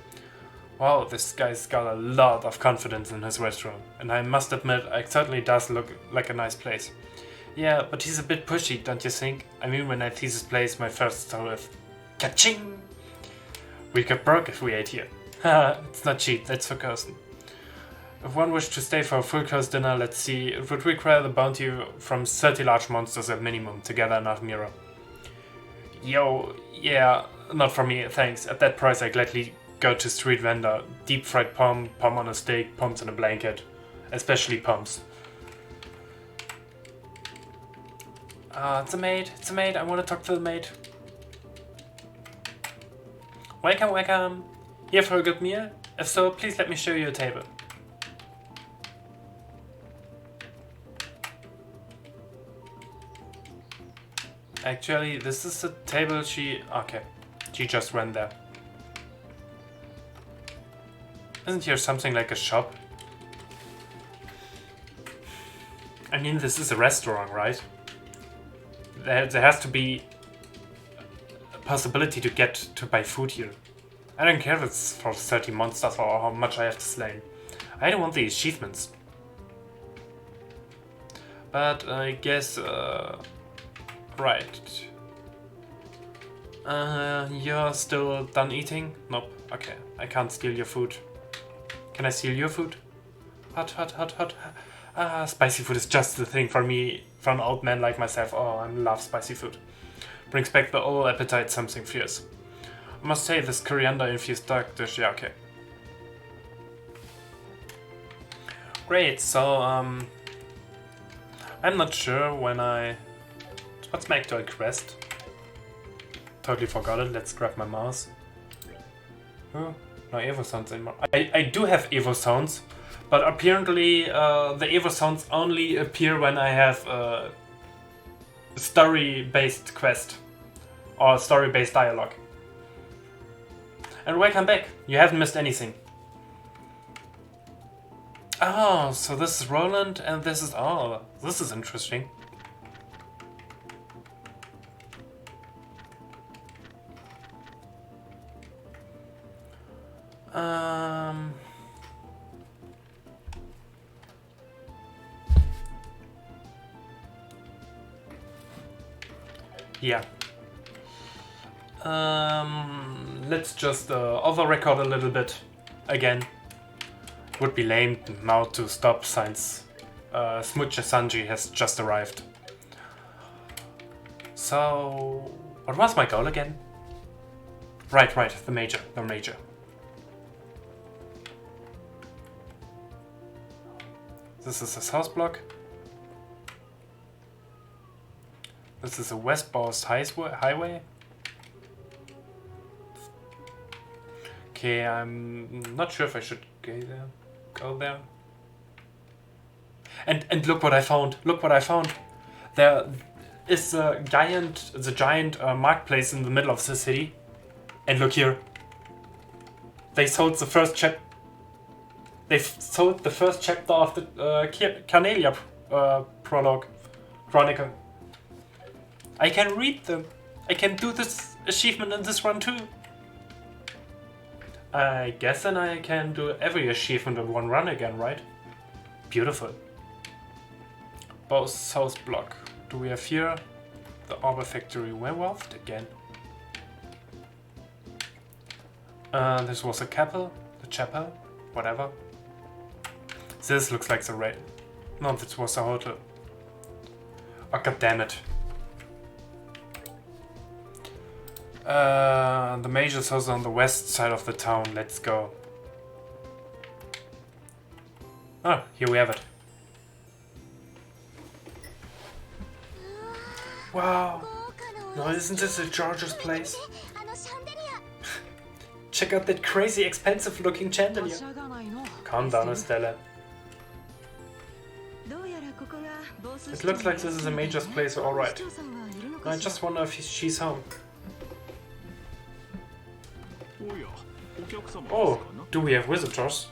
Speaker 1: Wow, this guy's got a lot of confidence in his restaurant, and I must admit, it certainly does look like a nice place. Yeah, but he's a bit pushy, don't you think? I mean, when I see this place, my first thought of ka-ching! We get broke if we ate here. Haha, it's not cheap, that's for Kirsten. If one wished to stay for a full course dinner, let's see, it would require the bounty from 30 large monsters at minimum to gather enough mirror. Yo, yeah, not for me, thanks. At that price I gladly go to street vendor. Deep fried pom on a steak, poms in a blanket. Especially poms. It's a maid, I want to talk to the maid. Welcome, welcome. Here for a good meal? If so, please let me show you a table. Actually, this is the table she... Okay, she just went there. Isn't here something like a shop? I mean, this is a restaurant, right? There has to be a possibility to get to buy food here. I don't care if it's for 30 monsters or how much I have to slay. I don't want the achievements. But I guess... right. You're still done eating? Nope. Okay, I can't steal your food. Can I steal your food? Hot, hot, hot, hot. Spicy food is just the thing for me, for an old man like myself. Oh, I love spicy food. Brings back the old appetite, something fierce. I must say, this coriander-infused duck dish, yeah, okay. Great, so, I'm not sure when what's my actual quest? Totally forgot it, let's grab my mouse. Oh, no Evo sounds anymore. I do have Evo sounds, but apparently the Evo sounds only appear when I have a story-based quest or story-based dialogue. And welcome back, you haven't missed anything. Oh, so this is Roland and this is... Oh, this is interesting. Yeah. Let's just over-record a little bit again. Would be lame now to stop since Smoocher Sanji has just arrived. So, what was my goal again? Right, the major. This is a south block. This is a West Bose highway. Okay, I'm not sure if I should go there. And look what I found. There is the giant marketplace in the middle of the city. And look here. They sold the first chapter of the Carnelia Prologue Chronicle. I can read them. I can do this achievement in this run too. I guess then I can do every achievement in one run again, right? Beautiful. Bose South Block. Do we have here the Arbor Factory Werewolf again? This was a chapel, whatever. This looks like the raid. No, this was a hotel. Oh, god damn it. The major's house on the west side of the town. Let's go. Oh, here we have it. Wow. No, isn't this a George's place? Check out that crazy expensive looking chandelier. Calm down, Estella. It looks like this is a major's place, alright. I just wonder if she's home. Oh, do we have visitors?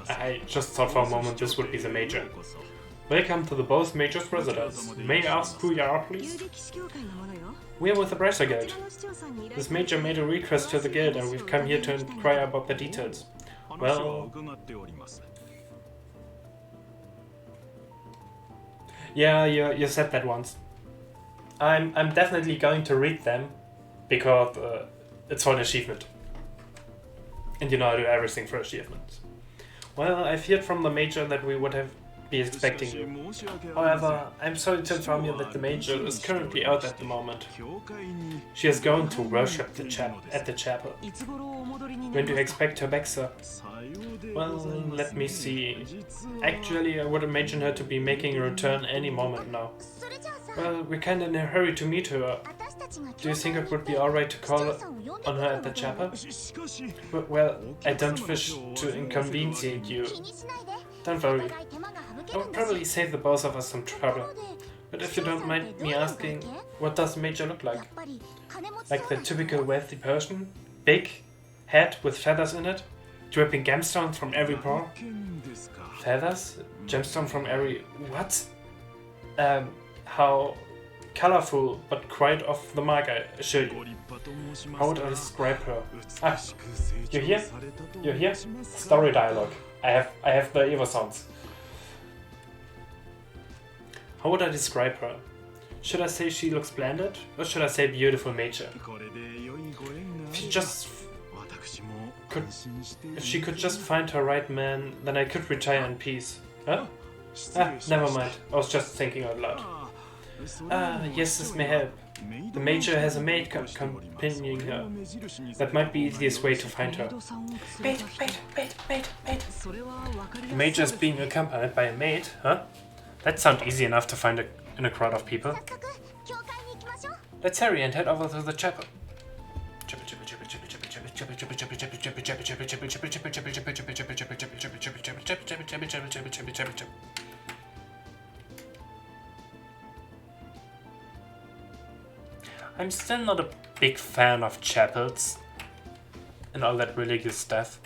Speaker 1: I just thought for a moment this would be the major. Welcome to the Bose Major's residence. May I ask who you are, please? We are with the Bracer Guild. This major made a request to the guild and we've come here to inquire about the details. Well... Yeah, you said that once. I'm definitely going to read them, because it's for an achievement. And you know I do everything for achievements. Well, I feared from the major that we would be expecting you. However, I'm sorry to inform you that the major is currently out at the moment. She is going to worship at the chapel. When do you expect her back, sir? Well, let me see. Actually, I would imagine her to be making a return any moment now. Well, we're kinda in a hurry to meet her. Do you think it would be alright to call on her at the chapel? Well, I don't wish to inconvenience you. Don't worry. I would probably save the both of us some trouble. But if you don't mind me asking, what does the major look like? Like the typical wealthy Persian? Big? Head with feathers in it? Dripping gemstones from every pore? Feathers? Gemstone from every... what? How colorful, but quite off the mark, I assure you. How would I describe her? Ah, you hear? You hear? Story dialogue. I have the Evo sounds. How would I describe her? Should I say she looks splendid, or should I say beautiful major? If she could just find her right man, then I could retire in peace. Huh? Ah, never mind. I was just thinking out loud. Ah, yes, this may help. The major has a maid accompanying her. That might be the easiest way to find her. Wait. The major is being accompanied by a maid, huh? That sounds easy enough to find in a crowd of people. Let's hurry and head over to the chapel. I'm still not a big fan of chapels and all that religious stuff.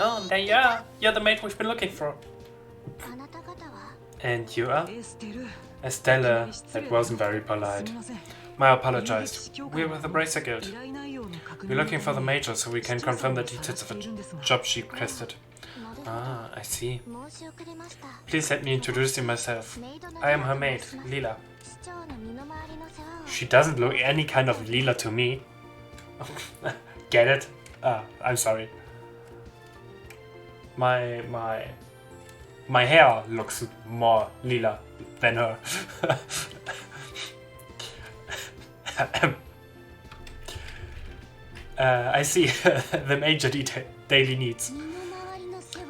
Speaker 1: Oh, there you are! You're the maid we've been looking for. And you are? Estella, that wasn't very polite. I apologize. We're with the Bracer Guild. We're looking for the major so we can confirm the details of a job she requested. Ah, I see. Please let me introduce you myself. I am her maid, Lila. She doesn't look any kind of lila to me. Get it? Ah, I'm sorry. My hair looks more lila than her. I see the major daily needs.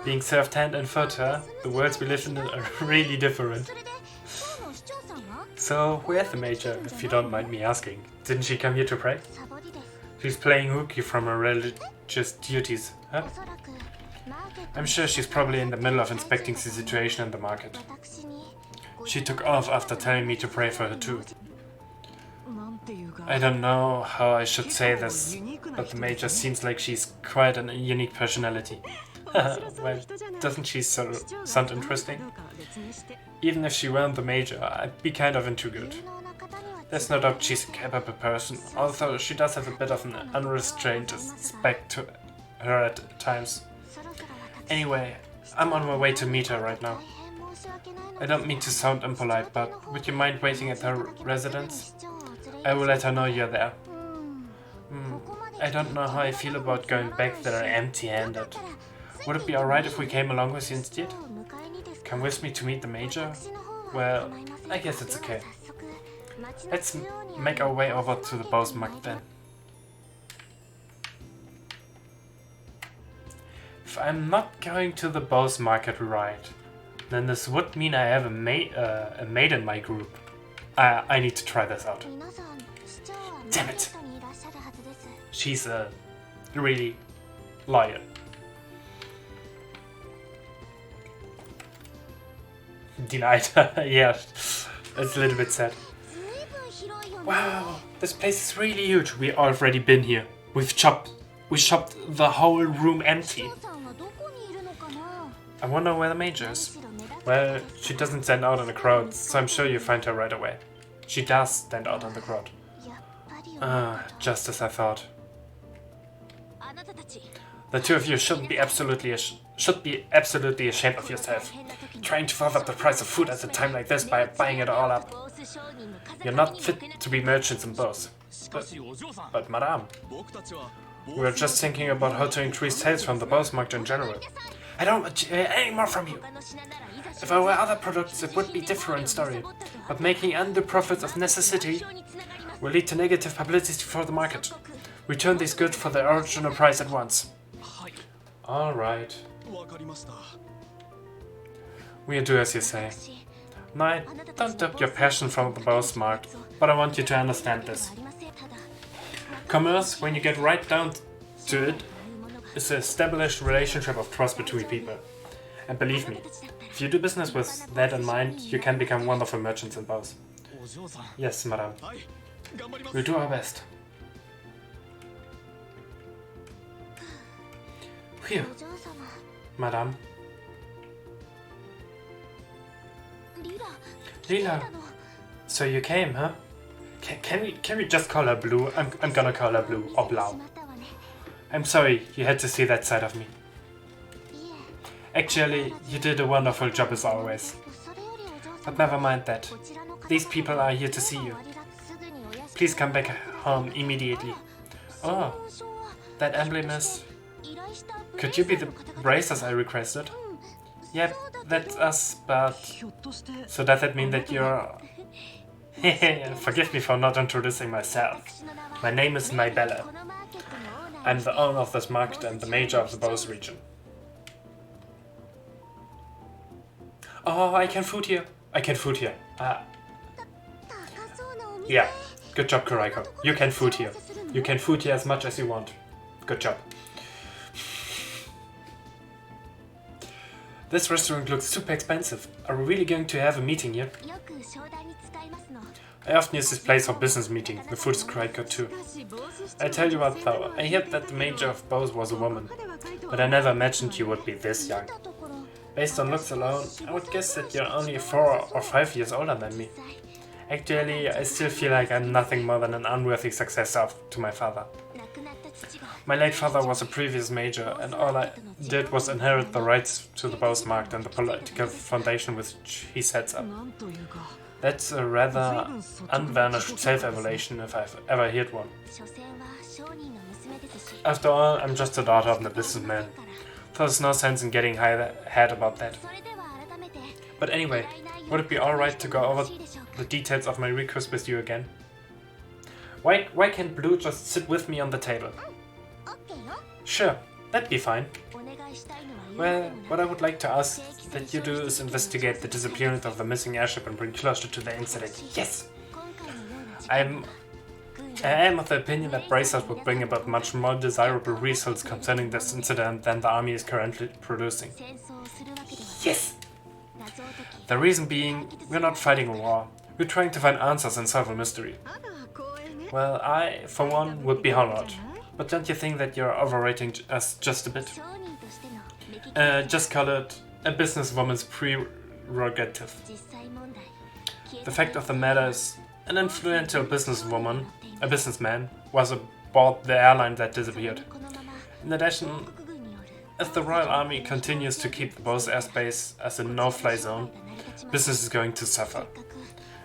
Speaker 1: Being served hand and foot, huh? The worlds we live in are really different. So, where's the major, if you don't mind me asking? Didn't she come here to pray? She's playing hooky from her religious duties, huh? I'm sure she's probably in the middle of inspecting the situation in the market. She took off after telling me to pray for her too. I don't know how I should say this, but the major seems like she's quite a unique personality. Well, doesn't she sound interesting? Even if she weren't the major, I'd be kind of into good. There's no doubt she's a capable person, although she does have a bit of an unrestrained aspect to her at times. Anyway, I'm on my way to meet her right now. I don't mean to sound impolite, but would you mind waiting at her residence? I will let her know you're there. I don't know how I feel about going back there empty-handed. Would it be alright if we came along with you instead? Come with me to meet the major? Well, I guess it's okay. Let's make our way over to the Bose market then. If I'm not going to the Bose market right, then this would mean I have a maid in my group. I need to try this out. Damn it! She's really loyal. Denied. Yeah, it's a little bit sad. Wow, this place is really huge. We've already been here. We shopped the whole room empty. I wonder where the major is. Well, she doesn't stand out in the crowd, so I'm sure you'll find her right away. She does stand out in the crowd. Just as I thought. The two of you should be absolutely ashamed of yourself. Trying to forward the price of food at a time like this by buying it all up. You're not fit to be merchants in Bose. But madame, we were just thinking about how to increase sales from the Bose market in general. I don't want to hear any more from you. If I were other products, it would be a different story. But making undue profits of necessity will lead to negative publicity for the market. Return these goods for their original price at once. Alright. We'll do as you say. No, I don't doubt your passion for the Bose market, but I want you to understand this. Commerce, when you get right down to it, is an established relationship of trust between people. And believe me, if you do business with that in mind, you can become wonderful merchants in Bose. Yes, madame. We'll do our best. Phew. Madame. Lila. So you came, huh? Can we just call her Blue? I'm gonna call her Blue, or Blau. I'm sorry you had to see that side of me. Actually, you did a wonderful job as always. But never mind that. These people are here to see you. Please come back home immediately. Oh, that emblem is... Could you be the bracers I requested? Yep, that's us, but... So does that mean that you're... Forgive me for not introducing myself. My name is Maibella. I'm the owner of this market and the major of the Bose region. Oh, I can food here. Yeah, good job, Kuraiko. You can food here. You can food here as much as you want. Good job. This restaurant looks super expensive. Are we really going to have a meeting here? I often use this place for business meetings. The food is quite good too. I tell you what though, I heard that the major of Bose was a woman, but I never imagined you would be this young. Based on looks alone, I would guess that you're only 4 or 5 years older than me. Actually, I still feel like I'm nothing more than an unworthy successor to my father. My late father was a previous major, and all I did was inherit the rights to the Bose market and the political foundation which he sets up. That's a rather unvarnished self-evaluation if I've ever heard one. After all, I'm just the daughter of a businessman. There's no sense in getting high-head about that. But anyway, would it be alright to go over the details of my request with you again? Why can't Blue just sit with me on the table? Sure, that'd be fine. Well, what I would like to ask that you do is investigate the disappearance of the missing airship and bring closure to the incident. Yes! I am of the opinion that Bracers would bring about much more desirable results concerning this incident than the army is currently producing. Yes! The reason being, we're not fighting a war. We're trying to find answers and solve a mystery. Well, I, for one, would be honored. But don't you think that you're overrating us just a bit? Just call it a businesswoman's prerogative. The fact of the matter is, an influential businesswoman, a businessman, was aboard the airline that disappeared. In addition, if the Royal Army continues to keep the Bose airspace as a no-fly zone, business is going to suffer.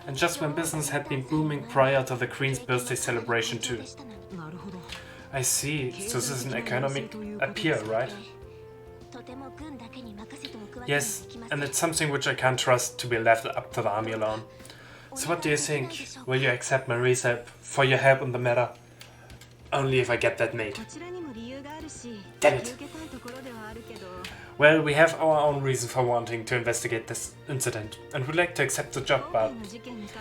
Speaker 1: And just when business had been booming prior to the Queen's birthday celebration too. I see, so this is an economic appeal, right? Yes, and it's something which I can't trust to be left up to the army alone. So what do you think? Will you accept my recipe for your help on the matter? Only if I get that made. Damn it! Well, we have our own reason for wanting to investigate this incident, and would like to accept the job, but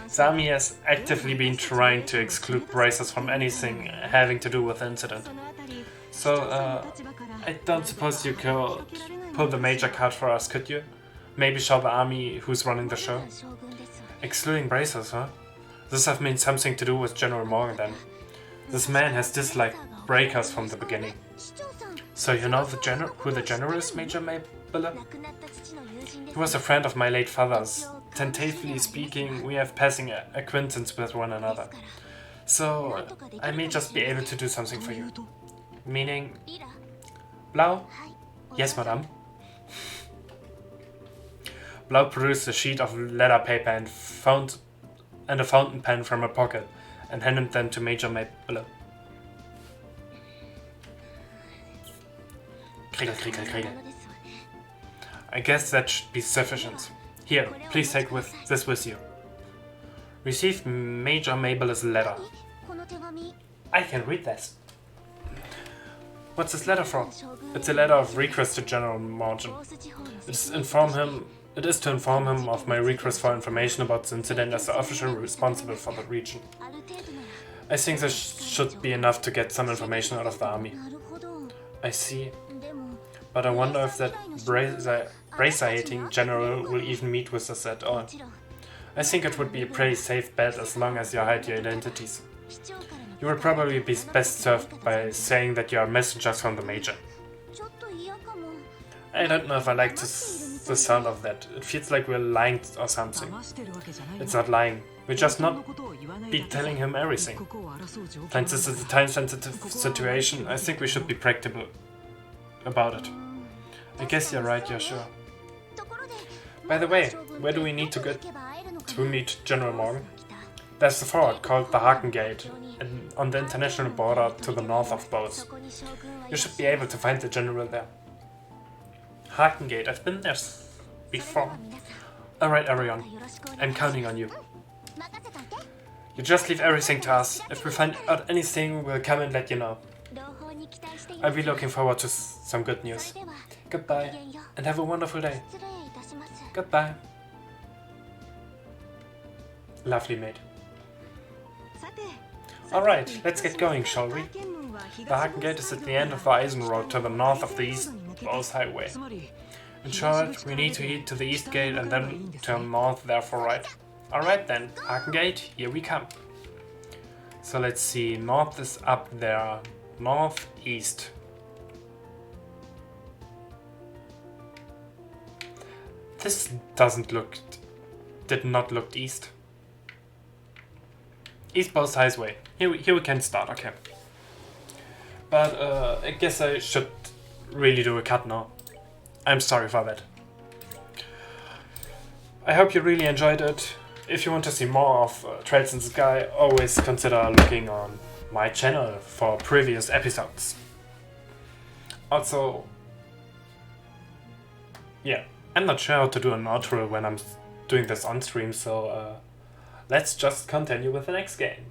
Speaker 1: the army has actively been trying to exclude Bracers from anything having to do with the incident. So, I don't suppose you could pull the major card for us, could you? Maybe show the army who's running the show? Excluding Bracers, huh? This have meant something to do with General Morgan then. This man has disliked Breakers from the beginning. So you know who the general is, Major Maybiller? He was a friend of my late father's. Tentatively speaking, we have passing acquaintance with one another. So I may just be able to do something for you. Meaning... Blau? Yes, madame. Blau produced a sheet of letter paper and a fountain pen from her pocket and handed them to Major Maybiller. Kriegel. I guess that should be sufficient. Here, please take this with you. Received Major Maybeller's letter. I can read this. What's this letter from? It's a letter of request to General Morgan. It is to inform him of my request for information about the incident as the official responsible for the region. I think this should be enough to get some information out of the army. I see. But I wonder if that bracer-hating general will even meet with us at all. I think it would be a pretty safe bet as long as you hide your identities. You will probably be best served by saying that you are messengers from the Major. I don't know if I like the sound of that. It feels like we're lying or something. It's not lying. We're just not be telling him everything. Since this is a time-sensitive situation, I think we should be practical about it. I guess you're right, you're sure. By the way, where do we need to go to meet General Morgan? There's the fort called the Haken Gate, on the international border to the north of Bose. You should be able to find the general there. Haken Gate, I've been there before. Alright, everyone, I'm counting on you. You just leave everything to us. If we find out anything, we'll come and let you know. I'll be looking forward to some good news. Goodbye, and have a wonderful day. Goodbye. Lovely, mate. Alright, let's get going, shall we? The Haken Gate is at the end of the Eisen Road to the north of the East Bose Highway. In short, we need to head to the East Gate and then turn north there for right. Alright then, Haken Gate, here we come. So let's see, north is up there. Northeast. This did not look east. East Bose Highway. Here we can start, okay. But I guess I should really do a cut now. I'm sorry for that. I hope you really enjoyed it. If you want to see more of Trails in the Sky, always consider looking on my channel for previous episodes. Also, yeah, I'm not sure how to do an outro when I'm doing this on stream, so let's just continue with the next game.